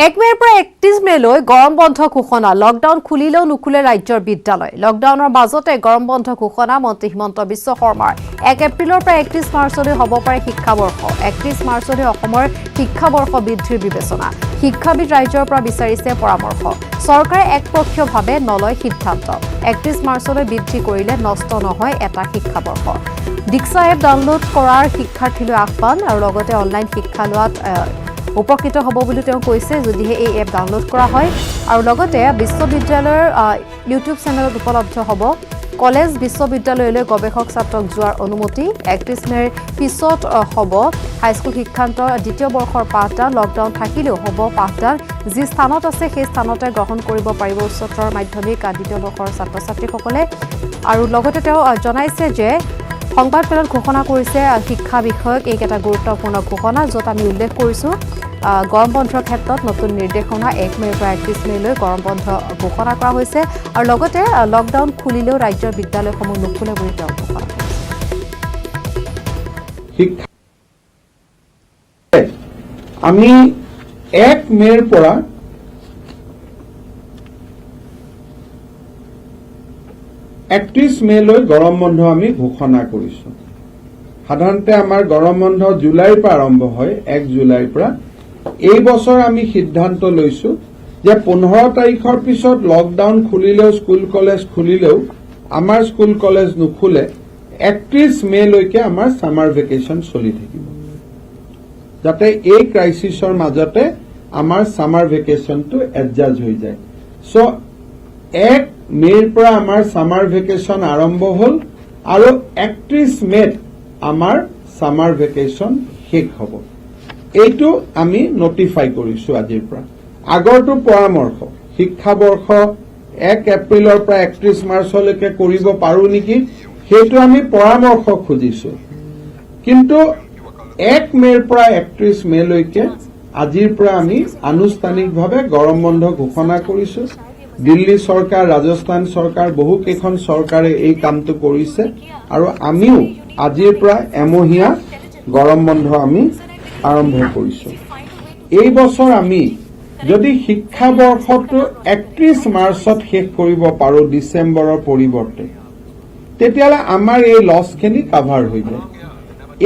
এক মেৰ পৰা 31 মেলৈ গৰম বন্ধ ঘোষণা লকডাউন খুলিলেও নুখুলে ৰাজ্যৰ বিদ্যালয় লকডাউনৰ মাজতে গৰম বন্ধ ঘোষণা মন্ত্ৰী হিমন্ত বিশ্ব শৰ্মাৰ 1 এপ্ৰিলৰ পৰা 31 মাৰ্চলৈ হ'ব পাৰে শিক্ষাবৰ্ষ 31 মাৰ্চলৈ অসমৰ শিক্ষাবৰ্ষ বৃদ্ধিৰ বিবেচনা শিক্ষাবিদ ৰাজ্যৰ পৰা বিচাৰিছে পৰামৰ্শ চৰকাৰে একপক্ষীয়ভাৱে নলয় সিদ্ধান্ত 31 মাৰ্চলৈ বৃদ্ধি কৰিলে নষ্ট নহয় এটা শিক্ষাবৰ্ষ দীক্ষা এপ ডাউনলোড কৰাৰ শিক্ষাৰ্থীলৈ আহ্বান আৰু লগতে অনলাইন শিক্ষা লোৱাত উপকৃত হ'ব বুলি তেওঁ কৈছে যদিহে এই এপ ডাউনলোড কৰা হয় আৰু লগতে বিশ্ববিদ্যালয়ৰ ইউটিউব চেনেলত উপলব্ধ হ'ব কলেজ বিশ্ববিদ্যালয়লৈ গৱেষক ছাত্ৰক যোৱাৰ অনুমতি 31 মেৰ পিছত হ'ব হাইস্কুল শিক্ষান্ত দ্বিতীয় বৰ্ষৰ পাঠদান লকডাউন থাকিলেও হ'ব পাঠদান যি স্থানত আছে সেই স্থানতে গ্ৰহণ কৰিব পাৰিব উচ্চতৰ মাধ্যমিক দ্বিতীয় বৰ্ষৰ ছাত্ৰ ছাত্ৰীসকলে আৰু লগতে তেওঁ জনাইছে যে সংবাদমেলত ঘোষণা কৰিছে শিক্ষা বিষয়ক এইকেইটা গুৰুত্বপূৰ্ণ ঘোষণা য'ত আমি উল্লেখ কৰিছোঁ গৰম বন্ধৰ ক্ষেত্ৰত নতুন নিৰ্দেশনা 1 মেৰ পৰা 31 মেলৈ গৰম বন্ধ ঘোষণা কৰা হৈছে আৰু লগতে লকডাউন খুলিলেও ৰাজ্যৰ বিদ্যালয়সমূহ নুখুলে বুলি তেওঁ ঘোষণা কৰিছে। আমি 1 মেৰ পৰা 31 মেলৈ গৰম বন্ধ আমি ঘোষণা কৰিছো। সাধাৰণতে আমাৰ গৰম বন্ধ জুলাইৰ পৰা আৰম্ভ হয় 1 জুলাইৰ পৰা। এই বছৰ আমি সিদ্ধান্ত লৈছো যে 15 তাৰিখৰ পিছত লকডাউন খুলিলেও স্কুল কলেজ খুলিলেও আমাৰ স্কুল কলেজ নুখুলে 31 মেলৈকে আমাৰ সামাৰ ভেকেশন চলি থাকিব, যাতে এই ক্ৰাইচিছৰ মাজতে আমাৰ সামাৰ ভেকেশনটো এডজাষ্ট হৈ যায়। সো 1 মেৰ পৰা আমাৰ সামাৰ ভেকেশন আৰম্ভ হল আৰু 31 মেত আমাৰ সামাৰ ভেকেশন শেষ হ'ব। এইটো আমি নটিফাই কৰিছো আজিৰ পৰা। আগৰটো পৰামৰ্শ শিক্ষাবৰ্ষ 1 এপ্ৰিলৰ পৰা 31 মাৰ্চলৈকে কৰিব পাৰো নেকি, সেইটো আমি পৰামৰ্শ খুজিছো। কিন্তু 1 মেৰ পৰা 31 মেলৈকে আজিৰ পৰা আমি আনুষ্ঠানিকভাৱে গৰম বন্ধ ঘোষণা কৰিছো। দিল্লী চৰকাৰ, ৰাজস্থান চৰকাৰ, বহুকেইখন চৰকাৰে এই কামটো কৰিছে আৰু আমিও আজিৰ পৰা এমহীয়া গৰম বন্ধ আমি আৰম্ভ কৰিছো। এই বছৰ আমি যদি শিক্ষাবৰ্ষটো 31 মাৰ্চত শেষ কৰিব পাৰো ডিচেম্বৰৰ পৰিৱৰ্তে, তেতিয়াহ'লে আমাৰ এই লছখিনি কাভাৰ হৈ যায়।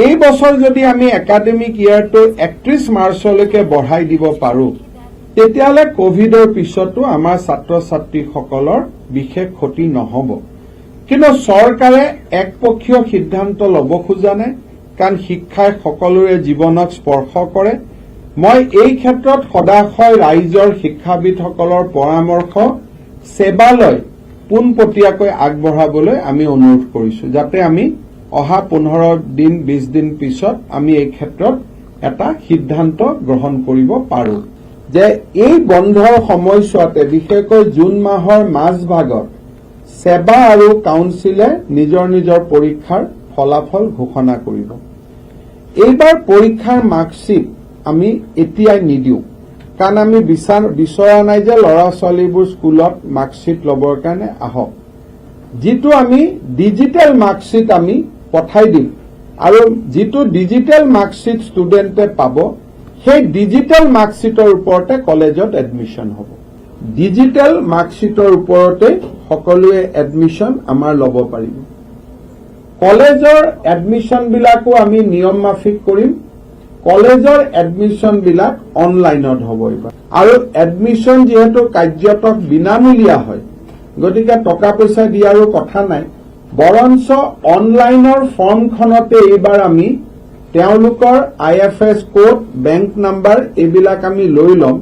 এই বছৰ যদি আমি একাডেমিক ইয়াৰটো 31 মাৰ্চলৈকে বঢ়াই দিব পাৰো, তেতিয়াহ'লে কোভিডৰ পিছতো আমাৰ ছাত্ৰ ছাত্ৰীসকলৰ বিশেষ ক্ষতি নহ'ব। কিন্তু চৰকাৰে একপক্ষীয় সিদ্ধান্ত ল'ব খোজা নাই, কাৰণ শিক্ষাই সকলোৰে জীৱনক স্পৰ্শ কৰে। মই এই ক্ষেত্ৰত সদাশয় ৰাইজৰ শিক্ষাবিদসকলৰ পৰামৰ্শ সেৱালৈ পোনপটীয়াকৈ আগবঢ়াবলৈ আমি অনুৰোধ কৰিছো, যাতে আমি অহা 15 দিন 20 দিন পিছত আমি এই ক্ষেত্ৰত এটা সিদ্ধান্ত গ্ৰহণ কৰিব পাৰো যে এই বন্ধৰ সময়ছোৱাতে বিশেষকৈ জুন মাহৰ মাজভাগত সেৱা আৰু কাউন্সিলে নিজৰ নিজৰ পৰীক্ষাৰ ফলাফল ঘোষণা কৰিব। এইবাৰ পৰীক্ষাৰ মাৰ্কশ্বিট আমি এতিয়াই নিদিওঁ, কাৰণ আমি বিচৰা নাই যে ল'ৰা ছোৱালীবোৰ স্কুলত মাৰ্কশ্বিট ল'বৰ কাৰণে আহক। যিটো আমি ডিজিটেল মাৰ্কশ্বিট আমি পঠাই দিম আৰু যিটো ডিজিটেল মাৰ্কশ্বিট ষ্টুডেণ্টে পাব, সেই ডিজিটেল মাৰ্কশ্বিটৰ ওপৰতে কলেজত এডমিশ্যন হ'ব। ডিজিটেল মাৰ্কশ্বিটৰ ওপৰতে সকলোৱে এডমিশ্যন আমাৰ ল'ব পাৰিব। কলেজৰ এডমিশ্যনবিলাকো আমি নিয়ম মাফিক কৰিম। কলেজৰ এডমিশ্যনবিলাক অনলাইনত হ'ব এইবাৰ, আৰু এডমিশ্যন যিহেতু কাৰ্যতক বিনামূলীয়া হয়, গতিকে টকা পইচা দিয়াৰো কথা নাই। বৰঞ্চ অনলাইনৰ ফৰ্মখনতে এইবাৰ আমি তেওঁলোকৰ IFS কোড, বেংক নাম্বাৰ এইবিলাক আমি লৈ ল'ম,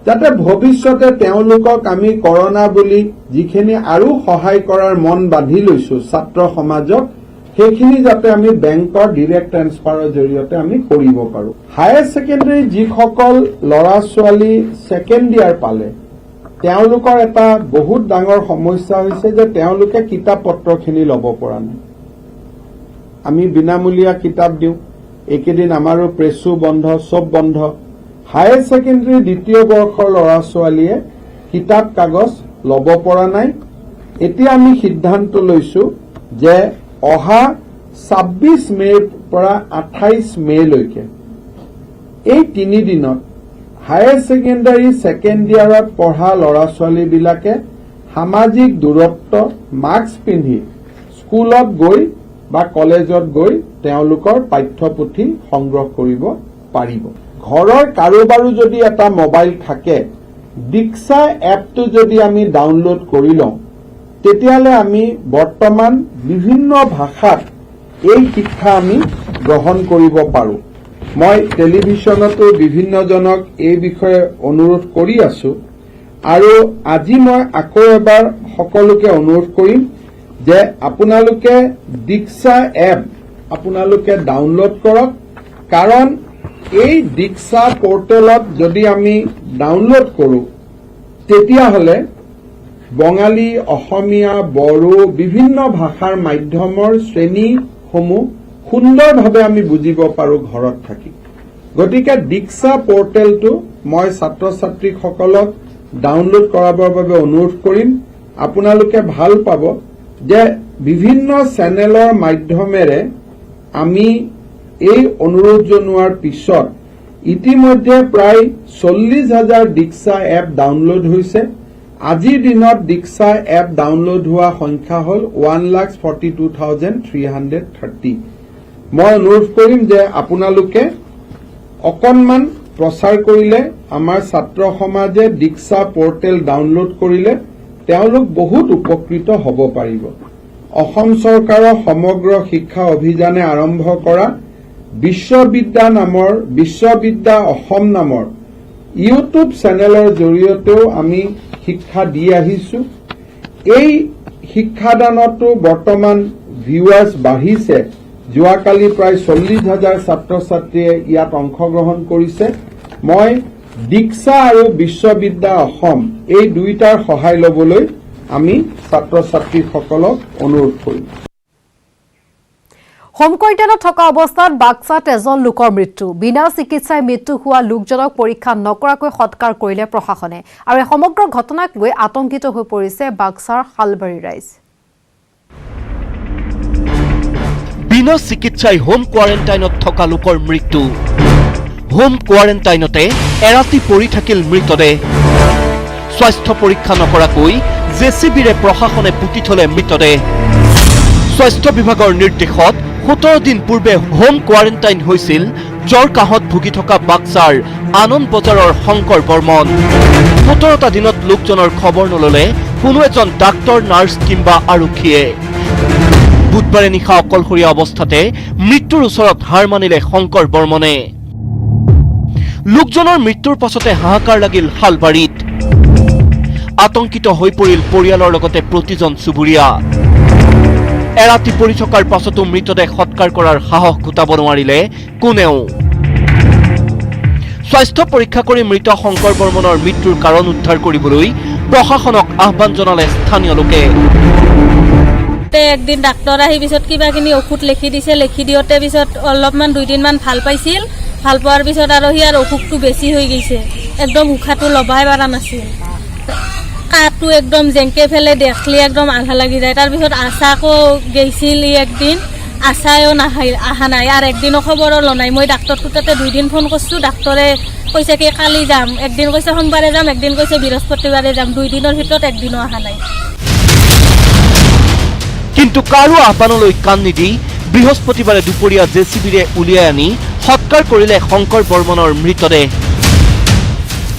যাতে ভৱিষ্যতে তেওঁলোকক আমি কৰোনা বুলি যিখিনি আৰু সহায় কৰাৰ মন বান্ধি লৈছো ছাত্ৰ সমাজক, সেইখিনি যাতে আমি বেংকৰ ডিৰেক্ট ট্ৰেন্সফাৰৰ জৰিয়তে আমি কৰিব পাৰো। হায়াৰ ছেকেণ্ডাৰী যিসকল ল'ৰা ছোৱালী ছেকেণ্ড ইয়াৰ পালে, তেওঁলোকৰ এটা বহুত ডাঙৰ সমস্যা হৈছে যে তেওঁলোকে কিতাপ পত্ৰখিনি ল'ব পৰা নাই। আমি বিনামূলীয়া কিতাপ দিওঁ, এইকেইদিন আমাৰো প্ৰেছো বন্ধ, চব বন্ধ। হায়াৰ ছেকেণ্ডাৰী দ্বিতীয় বৰ্ষৰ ল'ৰা ছোৱালীয়ে কিতাপ কাগজ ল'ব পৰা নাই। এতিয়া আমি সিদ্ধান্ত লৈছো যে অহা 26 মেৰ পৰা 28 মেলৈকে এই 3 দিনত হায়াৰ ছেকেণ্ডাৰী ছেকেণ্ড ইয়াৰত পঢ়া ল'ৰা ছোৱালীবিলাকে সামাজিক দূৰত্ব মাস্ক পিন্ধি স্কুলত গৈ বা কলেজত গৈ তেওঁলোকৰ পাঠ্যপুথি সংগ্ৰহ কৰিব পাৰিব। ঘৰৰ কাৰোবাৰো যদি এটা মোবাইল থাকে, দীক্ষা এপটো যদি আমি ডাউনলোড কৰি লওঁ, তেতিয়াহ'লে আমি বৰ্তমান বিভিন্ন ভাষাত এই শিক্ষা আমি গ্ৰহণ কৰিব পাৰো। মই টেলিভিছনতো বিভিন্নজনক এই বিষয়ে অনুৰোধ কৰি আছো, আৰু আজি মই আকৌ এবাৰ সকলোকে অনুৰোধ কৰিম যে আপোনালোকে দীক্ষা এপ আপোনালোকে ডাউনলোড কৰক, কাৰণ এই দীক্ষা পৰ্টেলত যদি আমি ডাউনলোড কৰো, তেতিয়াহ'লে বঙালী, অসমীয়া, বড়ো বিভিন্ন ভাষাৰ মাধ্যমৰ শ্ৰেণীসমূহ সুন্দৰভাৱে আমি বুজিব পাৰো ঘৰত থাকি। গতিকে দীক্ষা পৰ্টেলটো মই ছাত্ৰ ছাত্ৰীসকলক ডাউনলোড কৰাবৰ বাবে অনুৰোধ কৰিম। আপোনালোকে ভাল পাব যে বিভিন্ন চেনেলৰ মাধ্যমেৰে আমি এই অনুৰোধ জনোৱাৰ পিছত ইতিমধ্যে প্ৰায় 40,000 দীক্ষা এপ ডাউনলোড হৈছে। আজিৰ দিনত দীক্ষা এপ ডাউনলোড হোৱা সংখ্যা হ'ল 1,42,330। মই অনুৰোধ কৰিম যে আপোনালোকে অকণমান প্ৰচাৰ কৰিলে আমাৰ ছাত্ৰ সমাজে দীক্ষা পৰ্টেল ডাউনলোড কৰিলে তেওঁলোক বহুত উপকৃত হ'ব পাৰিব। অসম চৰকাৰৰ সমগ্ৰ শিক্ষা অভিযানে আৰম্ভ কৰা বিশ্ববিদ্যা অসম নামৰ ইউটিউব চেনেলৰ জৰিয়তেও আমি শিক্ষা দি আহিছো। এই শিক্ষাদানতো বৰ্তমান ভিউৱাৰ্ছ বাঢ়িছে। যোৱাকালি প্ৰায় 40,000 ছাত্ৰ ছাত্ৰীয়ে ইয়াত অংশগ্ৰহণ কৰিছে। মই দীক্ষা আৰু বিশ্ববিদ্যা অসম এই দুইটাৰ সহায় ল'বলৈ আমি ছাত্ৰ ছাত্ৰীসকলক অনুৰোধ কৰিম। হোম কোৱাৰেণ্টাইনত থকা অৱস্থাত বাক্সাত এজন লোকৰ মৃত্যু। বিনা চিকিৎসাই মৃত্যু হোৱা লোকজনক পৰীক্ষা নকৰাকৈ সৎকাৰ কৰিলে প্ৰশাসনে। আৰু এই সমগ্ৰ ঘটনাক লৈ আতংকিত হৈ পৰিছে বাক্সাৰ শালবাৰী ৰাইজ। বিনা চিকিৎসাই হোম কোৱাৰেণ্টাইনত থকা লোকৰ মৃত্যু। হোম কোৱাৰেণ্টাইনতে এৰাতি পৰি থাকিল মৃতদেহ। স্বাস্থ্য পৰীক্ষা নকৰাকৈ জেচিবিৰে প্ৰশাসনে পুতি থলে মৃতদেহ। স্বাস্থ্য বিভাগৰ নিৰ্দেশত 17 দিন পূৰ্বে হোম কোৱাৰেণ্টাইন হৈছিল জ্বৰ কাহত ভুগি থকা বাক্সাৰ আনন্দ বজাৰৰ শংকৰ বৰ্মন। 17টা দিনত লোকজনৰ খবৰ নললে কোনো এজন ডাক্তৰ, নাৰ্ছ কিংবা আৰক্ষীয়ে। বুধবাৰে নিশা অকলশৰীয়া অৱস্থাতে মৃত্যুৰ ওচৰত হাৰ মানিলে শংকৰ বৰ্মনে। লোকজনৰ মৃত্যুৰ পাছতে হাহাকাৰ লাগিল শালবাৰীত। আতংকিত হৈ পৰিল পৰিয়ালৰ লগতে প্ৰতিজন চুবুৰীয়া। এৰাতি পৰি থকাৰ পাছতো মৃতদেহ সৎকাৰ কৰাৰ সাহস গোটাব নোৱাৰিলে কোনেও। স্বাস্থ্য পৰীক্ষা কৰি মৃত শংকৰ বৰ্মনৰ মৃত্যুৰ কাৰণ উদ্ধাৰ কৰিবলৈ প্ৰশাসনক আহ্বান জনালে স্থানীয় লোকে। একদিন ডাক্তৰ আহি পিছত কিবাকিনি ঔষধ লিখি দিছে। লিখি দিওঁতে পিছত অলপমান 2 দিনমান ভাল পাইছিল। ভাল পোৱাৰ পিছত আৰু সিয়াৰ অসুখটো বেছি হৈ গৈছে। একদম উশাহটো ল'বাই পৰা নাছিল। কাহটো একদম জেংকে ফেলে দেখলি একদম আধা লাগি যায়। তাৰপিছত আশাকো গৈছিল একদিন, আশায়ো অহা নাই। আৰু একদিনো খবৰো লোৱা নাই। মই ডাক্তৰটো তাতে 2 দিন ফোন কৰিছোঁ। ডাক্তৰে কৈছে কি কালি যাম, একদিন কৈছে সোমবাৰে যাম, একদিন কৈছে বৃহস্পতিবাৰে যাম। 2 দিনৰ ভিতৰত একদিনো অহা নাই। কিন্তু কাৰো আহ্বানলৈ কাণ নিদি বৃহস্পতিবাৰে দুপৰীয়া জেচিবিৰে উলিয়াই আনি সৎকাৰ কৰিলে শংকৰ বৰ্মনৰ মৃতদেহ।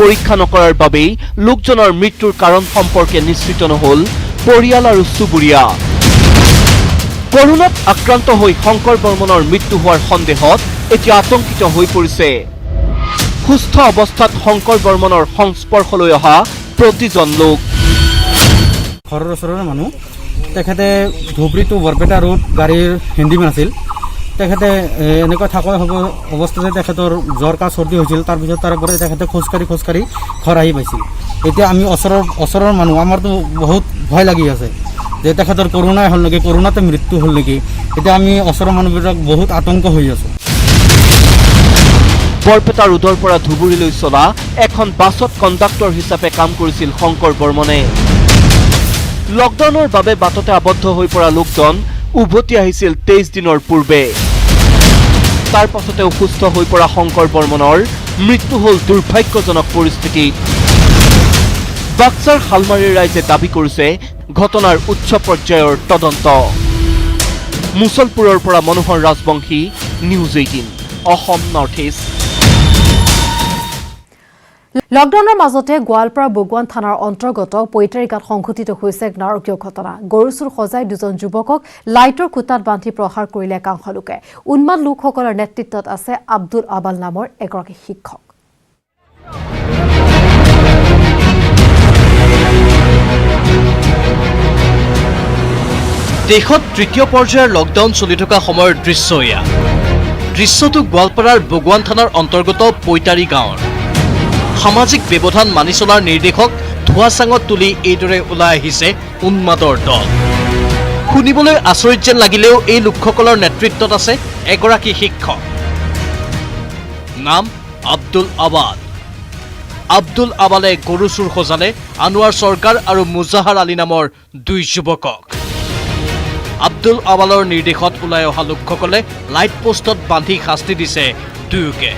পৰীক্ষা নকৰাৰ বাবেই লোকজনৰ মৃত্যুৰ কাৰণ সম্পৰ্কে নিশ্চিত নহল পৰিয়াল আৰু চুবুৰীয়া। কৰোনাত আক্ৰান্ত হৈ শংকৰ বৰ্মনৰ মৃত্যু হোৱাৰ সন্দেহত এতিয়া আতংকিত হৈ পৰিছে। সুস্থ অৱস্থাত শংকৰ বৰ্মনৰ সংস্পৰ্শলৈ অহা প্ৰতিজন লোক। ঘৰৰ ওচৰৰে মানুহ, তেখেতে ধুবুৰী টু বৰপেটা ৰোড গাড়ীৰ হেণ্ডিমেন আছিল। তেখেতে এনেকুৱা থকা অৱস্থাতে তেখেতৰ জ্বৰ কাহ চৰ্দি হৈছিল। তাৰপিছত তাৰ পৰা তেখেতে খোজকাঢ়ি ঘৰ আহি পাইছিল। এতিয়া আমি ওচৰৰ মানুহ, আমাৰতো বহুত ভয় লাগি আছে যে তেখেতৰ কৰোণাই হ'ল নেকি, কৰোণাতে মৃত্যু হ'ল নেকি। এতিয়া আমি ওচৰৰ মানুহবিলাক বহুত আতংক হৈ আছোঁ। বৰপেটা ৰোডৰ পৰা ধুবুৰীলৈ চলা এখন বাছত কণ্ডাক্টৰ হিচাপে কাম কৰিছিল শংকৰ বৰ্মনে। লকডাউনৰ বাবে বাটতে আবদ্ধ হৈ পৰা লোকজন উভতি আহিছিল 23 দিনৰ পূৰ্বে। তাৰ পাছতে অসুস্থ হৈ পৰা শংকৰ বৰ্মনৰ মৃত্যু হ'ল দুৰ্ভাগ্যজনক পৰিস্থিতিত। বাক্সাৰ শালমাৰীৰ ৰাইজে দাবী কৰিছে ঘটনাৰ উচ্চ পৰ্যায়ৰ তদন্ত। মুছলপুৰৰ পৰা Manohar Rajbongshi, news 18 Assam north east. লকডাউনৰ মাজতে গোৱালপাৰা বগুৱান থানাৰ অন্তৰ্গত পৈতাৰিকাত সংঘটিত হৈছে এক নাৰকীয় ঘটনা। গৰু চুৰ সজাই 2জন যুৱকক লাইটৰ খুঁটাত বান্ধি প্ৰহাৰ কৰিলে একাংশ লোকে। উন্মাদ লোকসকলৰ নেতৃত্বত আছে আব্দুল আবাল নামৰ এগৰাকী শিক্ষক। দেশত তৃতীয় পৰ্যায়ৰ লকডাউন চলি থকা সময়ৰ দৃশ্য এয়া। দৃশ্যটো গোৱালপাৰাৰ বগুৱান থানাৰ অন্তৰ্গত পৈতাৰী গাঁৱৰ। সামাজিক ব্যৱধান মানি চলাৰ নিৰ্দেশক ধোঁৱাচাঙত তুলি এইদৰে ওলাই আহিছে উন্মাদৰ দল। শুনিবলৈ আচৰিত যেন লাগিলেও এই লোকসকলৰ নেতৃত্বত আছে এগৰাকী শিক্ষক। নাম আব্দুল আবাল। আব্দুল আবালে গৰু চুৰ সজালে আনোৱাৰ চৰকাৰ আৰু মুজাহাৰ আলী নামৰ 2 যুৱকক। আব্দুল আবালৰ নিৰ্দেশত ওলাই অহা লোকসকলে লাইট পোষ্টত বান্ধি শাস্তি দিছে দুয়োকে।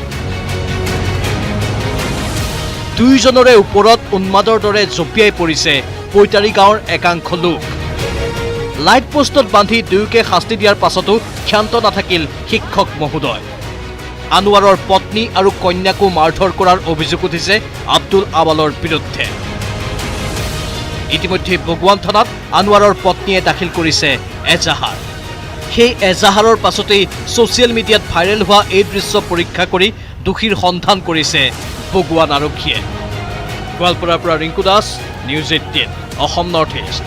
দুয়োজনৰে ওপৰত উন্মাদৰ দৰে জঁপিয়াই পৰিছে পৈতাৰী গাঁৱৰ একাংশ লোক। লাইট পোষ্টত বান্ধি দুয়োকে শাস্তি দিয়াৰ পাছতো ক্ষান্ত নাথাকিল শিক্ষক মহোদয়। আনোৱাৰৰ পত্নী আৰু কন্যাকো মাৰধৰ কৰাৰ অভিযোগ উঠিছে আব্দুল আবালৰ বিৰুদ্ধে। ইতিমধ্যে বগুৱান থানাত আনোৱাৰৰ পত্নীয়ে দাখিল কৰিছে এজাহাৰ। সেই এজাহাৰৰ পাছতেই ছ'চিয়েল মিডিয়াত ভাইৰেল হোৱা এই দৃশ্য পৰীক্ষা কৰি দোষীৰ সন্ধান কৰিছে বগুৱান আৰক্ষীয়ে। গোৱালপাৰাৰ পৰা Rinku Das, news 18 Assam north east.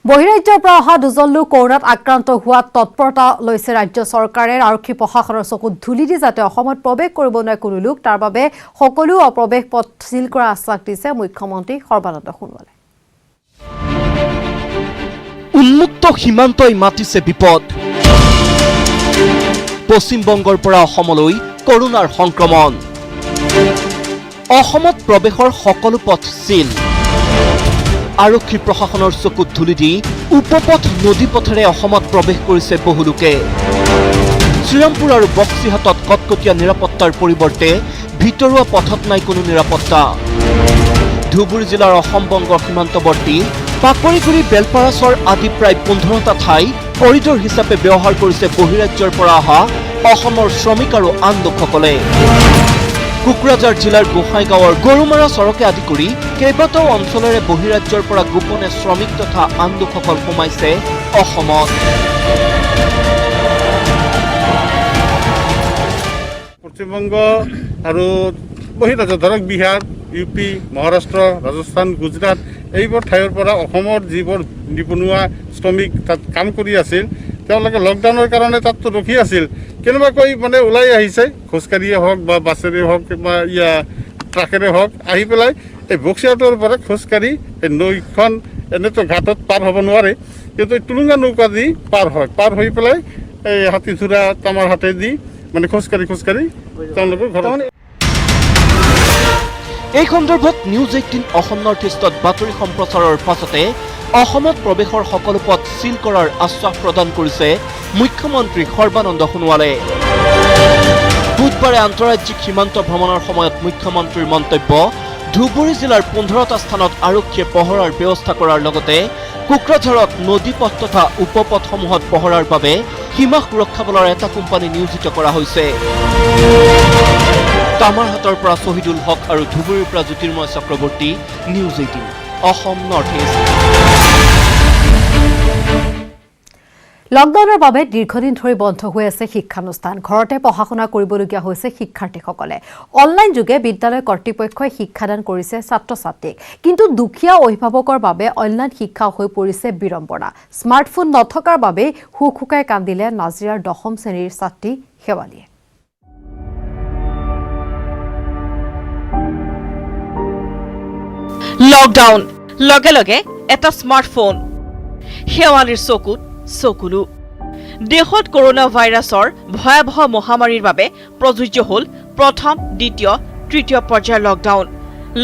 বহিৰাজ্যৰ পৰা অহা 2জন লোক কৰোনাত আক্ৰান্ত হোৱাত তৎপৰতা লৈছে ৰাজ্য চৰকাৰে। আৰক্ষী প্ৰশাসনৰ চকুত ধূলি দি যাতে অসমত প্ৰৱেশ কৰিব নোৱাৰে কোনো লোক, তাৰ বাবে সকলো অপ্ৰৱেশ পথ চিল কৰাৰ আশ্বাস দিছে মুখ্যমন্ত্ৰী সৰ্বানন্দ সোণোৱালে। উন্মুক্ত সীমান্তই মাতিছে বিপদ। পশ্চিমবংগৰ পৰা অসমলৈ কৰোনাৰ সংক্ৰমণ। অসমত প্ৰৱেশৰ সকলো পথ চিল। আৰক্ষী প্ৰশাসনৰ চকুত ধূলি দি উপপথ নদী পথেৰে অসমত প্ৰৱেশ কৰিছে বহু লোকে। শ্ৰীৰামপুৰ আৰু বক্সিহাটত কটকটীয়া নিৰাপত্তাৰ পৰিৱৰ্তে ভিতৰুৱা পথত নাই কোনো নিৰাপত্তা। ধুবুৰী জিলাৰ অসম-বংগ সীমান্তৱৰ্তী পাকৰিগুৰি, বেলপাৰাচৰ আদি প্ৰায় 15টা ঠাই কৰিডৰ হিচাপে ব্যৱহাৰ কৰিছে বহিৰাজ্যৰ পৰা অহা অসমৰ শ্ৰমিক আৰু আন লোকসকলে। কোকৰাঝাৰ জিলাৰ গোসাইগাঁৱৰ গৰুমাৰা চৰকে আদি কৰি কেইবাটাও অঞ্চলেৰে বহিৰাজ্যৰ পৰা গোপনে শ্ৰমিক তথা আন লোকসকল সোমাইছে অসমত। পশ্চিমবংগ আৰু বহিৰাজ্য ধৰক বিহাৰ, ইউ পি, মহাৰাষ্ট্ৰ, ৰাজস্থান, গুজৰাট এইবোৰ ঠাইৰ পৰা অসমৰ যিবোৰ নিবনুৱা শ্ৰমিক তাত কাম কৰি আছিল, তেওঁলোকে লকডাউনৰ কাৰণে তাততো ৰখি আছিল। কেনেবাকৈ মানে ওলাই আহিছে, খোজকাঢ়িয়ে হওক বা বাছেৰে হওক বা ট্ৰাকেৰে হওক, আহি পেলাই এই বক্সিহাটৰ পৰা খোজকাঢ়ি এই নৈখন এনেতো ঘাটত পাৰ হ'ব নোৱাৰে, কিন্তু এই টুলুঙা নৌকা দি পাৰ হয়। পাৰ হৈ পেলাই এই হাতীথোৰা তামাৰ হাতে দি মানে খোজকাঢ়ি তেওঁলোকৰ ঘৰত। এই সন্দৰ্ভত নিউজ 18 অসম নৰ্থ ইষ্টত বাতৰি সম্প্ৰচাৰৰ পাছতে অসমত প্ৰৱেশৰ সকলো পথ চিল কৰাৰ আশ্বাস প্ৰদান কৰিছে মুখ্যমন্ত্ৰী সৰ্বানন্দ সোণোৱালে। বুধবাৰে আন্তঃৰাজ্যিক সীমান্ত ভ্ৰমণৰ সময়ত মুখ্যমন্ত্ৰীৰ মন্তব্য, ধুবুৰী জিলাৰ 15টা স্থানত আৰক্ষীয়ে পহৰাৰ ব্যৱস্থা কৰাৰ লগতে কোকৰাঝাৰত নদী পথ তথা উপপথসমূহত পহৰাৰ বাবে সীমা সুৰক্ষা বলৰ এটা কোম্পানী নিয়োজিত কৰা হৈছে। তামাৰহাটৰ পৰা শহীদুল হক আৰু ধুবুৰীৰ পৰা Jyotirmoy Chakraborty, news 18 Assam north east. লকডাউনৰ বাবে দীৰ্ঘদিন ধৰি বন্ধ হৈ আছে শিক্ষানুষ্ঠান। ঘৰতে পঢ়া শুনা কৰিবলগীয়া হৈছে শিক্ষাৰ্থীসকলে। অনলাইন যোগে বিদ্যালয় কৰ্তৃপক্ষই শিক্ষাদান কৰিছে ছাত্ৰ ছাত্ৰীক, কিন্তু দুখীয়া অভিভাৱকৰ বাবে অনলাইন শিক্ষা হৈ পৰিছে বিড়ম্বনা। স্মাৰ্টফোন নথকাৰ বাবে হুক হুকাই কান্দিলে নাজিৰাৰ 10ম শ্ৰেণীৰ ছাত্ৰী শেৱালীয়ে। লকডাউন, লগে লগে এটা স্মাৰ্টফোন। শেৱালীৰ চকুত চকুলো। দেশত কৰোনা ভাইৰাছৰ ভয়াৱহ মহামাৰীৰ বাবে প্ৰযোজ্য হ'ল প্ৰথম, দ্বিতীয়, তৃতীয় পৰ্যায়ৰ লকডাউন।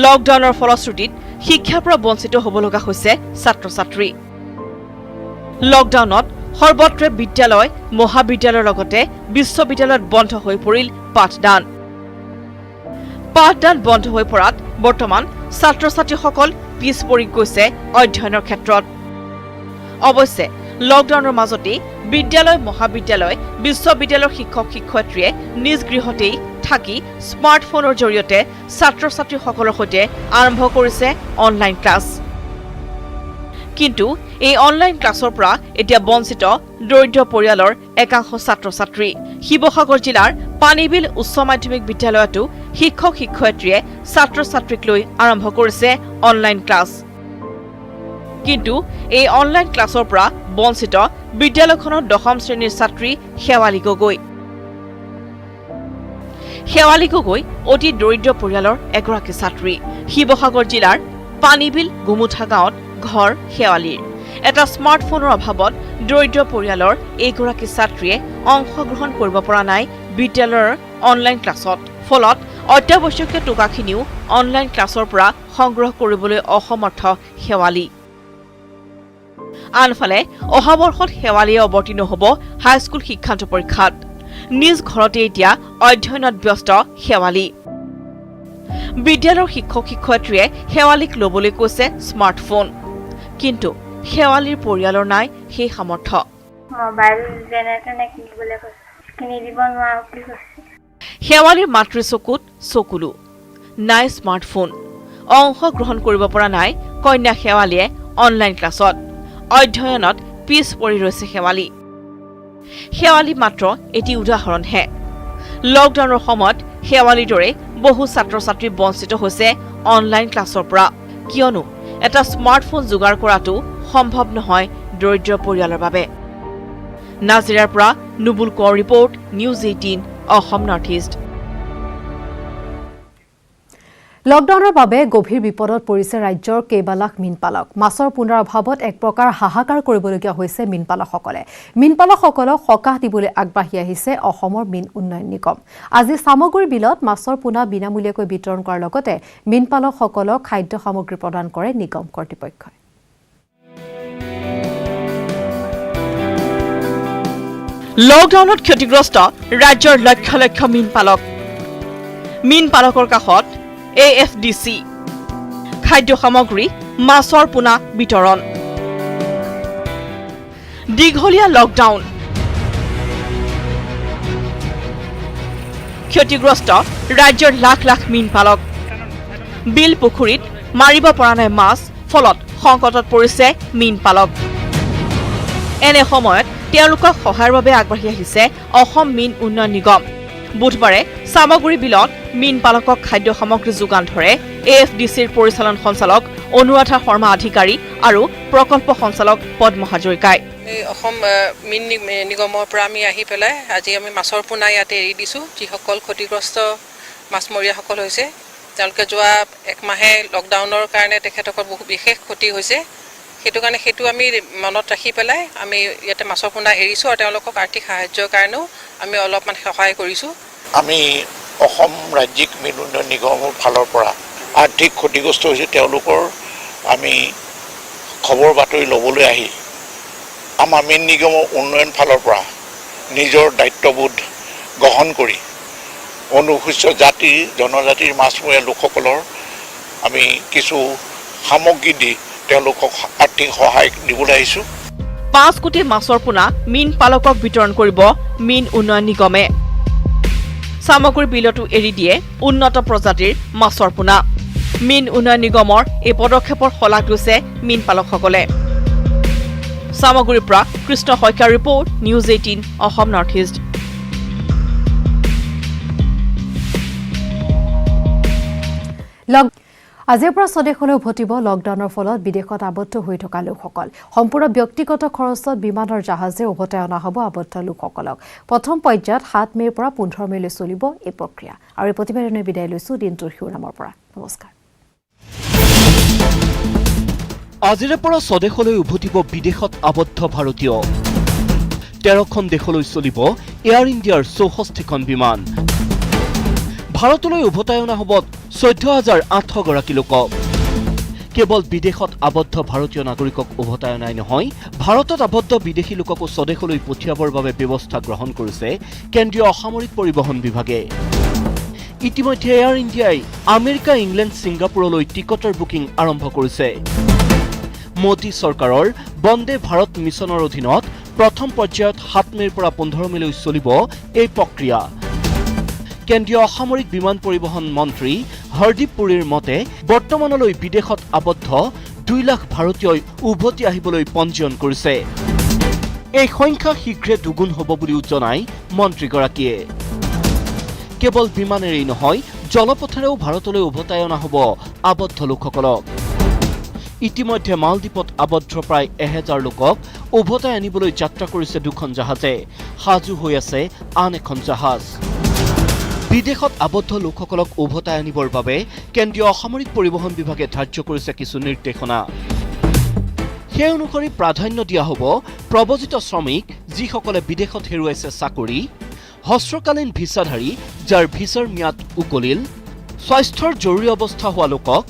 লকডাউনৰ ফলশ্ৰুতিত শিক্ষাৰ পৰা বঞ্চিত হ'ব লগা হৈছে ছাত্ৰ ছাত্ৰী। লকডাউনত সৰ্বত্ৰে বিদ্যালয়, মহাবিদ্যালয়ৰ লগতে বিশ্ববিদ্যালয়ত বন্ধ হৈ পৰিল পাঠদান। পাঠদান বন্ধ হৈ পৰাত বৰ্তমান ছাত্ৰ ছাত্ৰীসকল পিছ পৰি গৈছে অধ্যয়নৰ ক্ষেত্ৰত। অৱশ্যে লকডাউনৰ মাজতেই বিদ্যালয়, মহাবিদ্যালয়, বিশ্ববিদ্যালয়ৰ শিক্ষক শিক্ষয়িত্ৰীয়ে নিজ গৃহতেই থাকি স্মাৰ্টফোনৰ জৰিয়তে ছাত্ৰ ছাত্ৰীসকলৰ সৈতে আৰম্ভ কৰিছে অনলাইন ক্লাছ। কিন্তু এই অনলাইন ক্লাছৰ পৰা এতিয়া বঞ্চিত দৰিদ্ৰ পৰিয়ালৰ একাংশ ছাত্ৰ ছাত্ৰী। শিৱসাগৰ জিলাৰ পানীবিল উচ্চ মাধ্যমিক বিদ্যালয়তো শিক্ষক শিক্ষয়িত্ৰীয়ে ছাত্ৰ ছাত্ৰীক লৈ আৰম্ভ কৰিছে অনলাইন ক্লাছ। কিন্তু এই অনলাইন ক্লাছৰ পৰা বঞ্চিত বিদ্যালয়খনৰ 10ম শ্ৰেণীৰ ছাত্ৰী শেৱালী গগৈ। শেৱালী গগৈ অতি দৰিদ্ৰ পৰিয়ালৰ এগৰাকী ছাত্ৰী। শিৱসাগৰ জিলাৰ পানীবিল গুমুঠা গাঁৱত ঘৰ শেৱালীৰ। এটা স্মাৰ্টফোনৰ অভাৱত দৰিদ্ৰ পৰিয়ালৰ এইগৰাকী ছাত্ৰীয়ে অংশগ্ৰহণ কৰিব পৰা নাই বিদ্যালয়ৰ অনলাইন ক্লাছত। ফলত অত্যাৱশ্যকীয় টকাখিনিও অনলাইন ক্লাছৰ পৰা সংগ্ৰহ কৰিবলৈ অসমৰ্থ শেৱালি। আনফালে অহা বৰ্ষত শেৱালিয়ে অৱতীৰ্ণ হ'ব হাইস্কুল শিক্ষান্ত পৰীক্ষাত। নিজ ঘৰতে এতিয়া অধ্যয়নত ব্যস্ত শেৱালি। বিদ্যালয়ৰ শিক্ষক-শিক্ষয়িত্ৰীয়ে শেৱালিক ল'বলৈ কৈছে স্মাৰ্টফোন, কিন্তু শেৱালিৰ পৰিয়ালৰ নাই সেই সামৰ্থ্য। শেৱালিৰ মাতৃ চকুত চকুলো, নাই স্মাৰ্টফোন। অংশগ্ৰহণ কৰিব পৰা নাই কন্যা শেৱালিয়ে অনলাইন ক্লাছত। অধ্যয়নত পিছ পৰি ৰৈছে শেৱালি। শেৱালি মাত্ৰ এটি উদাহৰণহে। লকডাউনৰ সময়ত শেৱালিৰ দৰে বহু ছাত্ৰ ছাত্ৰী বঞ্চিত হৈছে অনলাইন ক্লাছৰ পৰা, কিয়নো এটা স্মাৰ্টফোন যোগাৰ কৰাটো সম্ভৱ নহয় দৰিদ্ৰ পৰিয়ালৰ বাবে। নাজিৰাৰ পৰা Nubul Konwar report, news 18 Assam north east. লকডাউনৰ বাবে গভীৰ বিপদত পৰিছে ৰাজ্যৰ কেইবা লাখ মীনপালক। মাছৰ পোনাৰ অভাৱত এক প্ৰকাৰ হাহাকাৰ কৰিবলগীয়া হৈছে মীনপালকসকলে। মীনপালকসকলক সকাহ দিবলৈ আগবাঢ়ি আহিছে অসমৰ মীন উন্নয়ন নিগম। আজি চামগুৰি বিলত মাছৰ পোনা বিনামূলীয়াকৈ বিতৰণ কৰাৰ লগতে মীনপালকসকলক খাদ্য সামগ্ৰী প্ৰদান কৰে নিগম কৰ্তৃপক্ষই। লকডাউনত ক্ষতিগ্ৰস্ত ৰাজ্যৰ লক্ষ লক্ষ মীনপালক। মীনপালকৰ কাষত AFDC খাদ্য সামগ্ৰী, মাছৰ পোনা বিতৰণ। দীঘলীয়া লকডাউন, ক্ষতিগ্ৰস্ত ৰাজ্যৰ লাখ লাখ মীনপালক। বিল পুখুৰীত মাৰিব পৰা নাই মাছ, ফলত সংকটত পৰিছে মীনপালক। এনে সময়ত তেওঁলোকক সহায়ৰ বাবে আগবাঢ়ি আহিছে অসম মীন উন্নয়ন নিগম। বুধবাৰে চামগুৰি বিলত মীনপালকক খাদ্য সামগ্ৰী যোগান ধৰে AFDCৰ পৰিচালন সঞ্চালক অনুৰাধা শৰ্মা অধিকাৰী আৰু প্ৰকল্প সঞ্চালক পদ্ম হাজৰিকাই। অসম মীন নিগমৰ পৰা আমি আহি পেলাই আজি আমি মাছৰ পোনা ইয়াতে এৰি দিছোঁ। যিসকল ক্ষতিগ্ৰস্ত মাছমৰীয়াসকল হৈছে, তেওঁলোকে যোৱা একমাহে লকডাউনৰ কাৰণে তেখেতসকল বহু বিশেষ ক্ষতি হৈছে। সেইটো কাৰণে সেইটো আমি মনত ৰাখি পেলাই আমি ইয়াতে মাছৰ পোনা এৰিছোঁ আৰু তেওঁলোকক আৰ্থিক সাহায্যৰ কাৰণেও আমি অলপমান সহায় কৰিছোঁ। আমি অসম ৰাজ্যিক মীন উন্নয়ন নিগমৰ ফালৰ পৰা আৰ্থিক ক্ষতিগ্ৰস্ত হৈছে তেওঁলোকৰ আমি খবৰ বাতৰি ল'বলৈ আহি আমাৰ মীন নিগমৰ উন্নয়ন ফালৰ পৰা নিজৰ দায়িত্ববোধ গ্ৰহণ কৰি অনুসূচিত জাতি জনজাতিৰ মাছমৰীয়া লোকসকলৰ আমি কিছু সামগ্ৰী দি তেওঁলোকক আৰ্থিক সহায় দিবলৈ আহিছোঁ। 5 কোটি মাছৰ পোনা মীন পালকক বিতৰণ কৰিব মীন উন্নয়ন নিগমে। চামগুৰি বিলতো এৰি দিয়ে উন্নত প্ৰজাতিৰ মাছৰ পোনা। মীন উন্নয়ন নিগমৰ এই পদক্ষেপৰ শলাগ লৈছে মীন পালকসকলে। চামগুৰিৰ পৰা কৃষ্ণ শইকীয়াৰ report, news 18 Assam north east. আজিৰ পৰা স্বদেশলৈ উভতিব লকডাউনৰ ফলত বিদেশত আবদ্ধ হৈ থকা লোকসকল। সম্পূৰ্ণ ব্যক্তিগত খৰচত বিমানৰ জাহাজে উভতাই অনা হ'ব আবদ্ধ লোকসকলক। প্ৰথম পৰ্যায়ত 7 মে'ৰ পৰা 15 মে'লৈ চলিব এই প্ৰক্ৰিয়া। আৰু এই প্ৰতিবেদনে বিদায় লৈছো দিনটোৰ শিৰোনামৰ পৰা। নমস্কাৰ। আজিৰে পৰা স্বদেশলৈ উভতিব বিদেশত আবদ্ধ ভাৰতীয়। 13খন দেশলৈ চলিব এয়াৰ ইণ্ডিয়াৰ 64খন বিমান। ভাৰতলৈ উভতাই অনা হ'ব 14,800 গৰাকী লোকক। কেৱল বিদেশত আবদ্ধ ভাৰতীয় নাগৰিকক উভতাই অনাই নহয়, ভাৰতত আবদ্ধ বিদেশী লোককো স্বদেশলৈ পঠিয়াবৰ বাবে ব্যৱস্থা গ্ৰহণ কৰিছে কেন্দ্ৰীয় অসামৰিক পৰিবহণ বিভাগে। ইতিমধ্যে এয়াৰ ইণ্ডিয়াই আমেৰিকা, ইংলেণ্ড, ছিংগাপুৰলৈ টিকটৰ বুকিং আৰম্ভ কৰিছে। মোদী চৰকাৰৰ বন্দে ভাৰত মিছনৰ অধীনত প্ৰথম পৰ্যায়ত 7 মে'ৰ পৰা 15 মে'লৈ চলিব এই প্ৰক্ৰিয়া। কেন্দ্ৰীয় অসামৰিক বিমান পৰিবহণ মন্ত্ৰী হৰদীপ পুৰীৰ মতে বৰ্তমানলৈ বিদেশত আবদ্ধ 2 লাখ ভাৰতীয়ই উভতি আহিবলৈ পঞ্জীয়ন কৰিছে। এই সংখ্যা শীঘ্ৰে দুগুণ হ'ব বুলিও জনায় মন্ত্ৰীগৰাকীয়ে। কেৱল বিমানেৰেই নহয়, জলপথেৰেও ভাৰতলৈ উভতাই অনা হ'ব আবদ্ধ লোকসকলক। ইতিমধ্যে মালদ্বীপত আবদ্ধ প্ৰায় 1000 লোকক উভতাই আনিবলৈ যাত্ৰা কৰিছে 2খন জাহাজে। সাজু হৈ আছে আন এখন জাহাজ। বিদেশত আবদ্ধ লোকসকলক উভতাই আনিবৰ বাবে কেন্দ্ৰীয় অসামৰিক পৰিবহণ বিভাগে ধাৰ্য কৰিছে কিছু নিৰ্দেশনা। সেই অনুসৰি প্ৰাধান্য দিয়া হ'ব প্ৰব্ৰজিত শ্ৰমিক যিসকলে বিদেশত হেৰুৱাইছে চাকৰি, হস্ৰকালীন ভিছাধাৰী যাৰ ভিছাৰ ম্যাদ উকলিল, স্বাস্থ্যৰ জৰুৰী অৱস্থা হোৱা লোকক,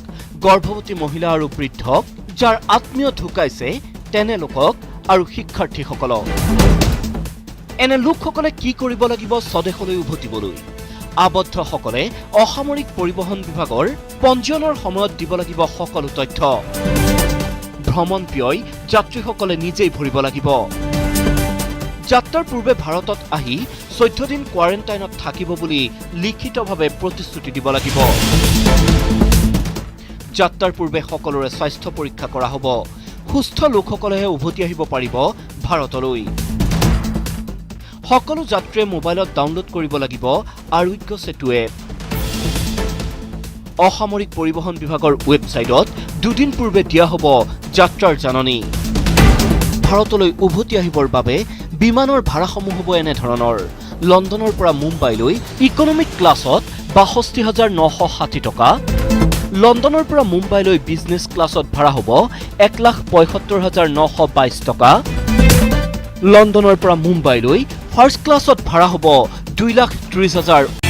গৰ্ভৱতী মহিলা আৰু বৃদ্ধক, যাৰ আত্মীয় ঢুকাইছে তেনে লোকক আৰু শিক্ষাৰ্থীসকলক। এনে লোকসকলে কি কৰিব লাগিব স্বদেশলৈ উভতিবলৈ? আবদ্ধসকলে অসামৰিক পৰিবহণ বিভাগৰ পঞ্জীয়নৰ সময়ত দিব লাগিব সকলো তথ্য। ভ্ৰমণ ব্যয় যাত্ৰীসকলে নিজেই ভৰিব লাগিব। যাত্ৰাৰ পূৰ্বে ভাৰতত আহি 14 দিন কোৱাৰেণ্টাইনত থাকিব বুলি লিখিতভাৱে প্ৰতিশ্ৰুতি দিব লাগিব। যাত্ৰাৰ পূৰ্বে সকলোৰে স্বাস্থ্য পৰীক্ষা কৰা হ'ব। সুস্থ লোকসকলেহে উভতি আহিব পাৰিব ভাৰতলৈ। সকলো যাত্ৰীয়ে মোবাইলত ডাউনলোড কৰিব লাগিব আৰোগ্য সেতু এপ। অসামৰিক পৰিবহণ বিভাগৰ ৱেবছাইটত 2 দিন পূৰ্বে দিয়া হ'ব যাত্ৰাৰ জাননী। ভাৰতলৈ উভতি আহিবৰ বাবে বিমানৰ ভাড়াসমূহ হ'ব এনেধৰণৰ: লণ্ডনৰ পৰা মুম্বাইলৈ ইকনমিক ক্লাছত ৬২,৯৬০ টকা, লণ্ডনৰ পৰা মুম্বাইলৈ বিজনেছ ক্লাছত ভাড়া হ'ব ১,৭৫,৯২২ টকা, লণ্ডনৰ পৰা মুম্বাইলৈ ফাৰ্ষ্ট ক্লাছত ভাড়া হ'ব 2,30,000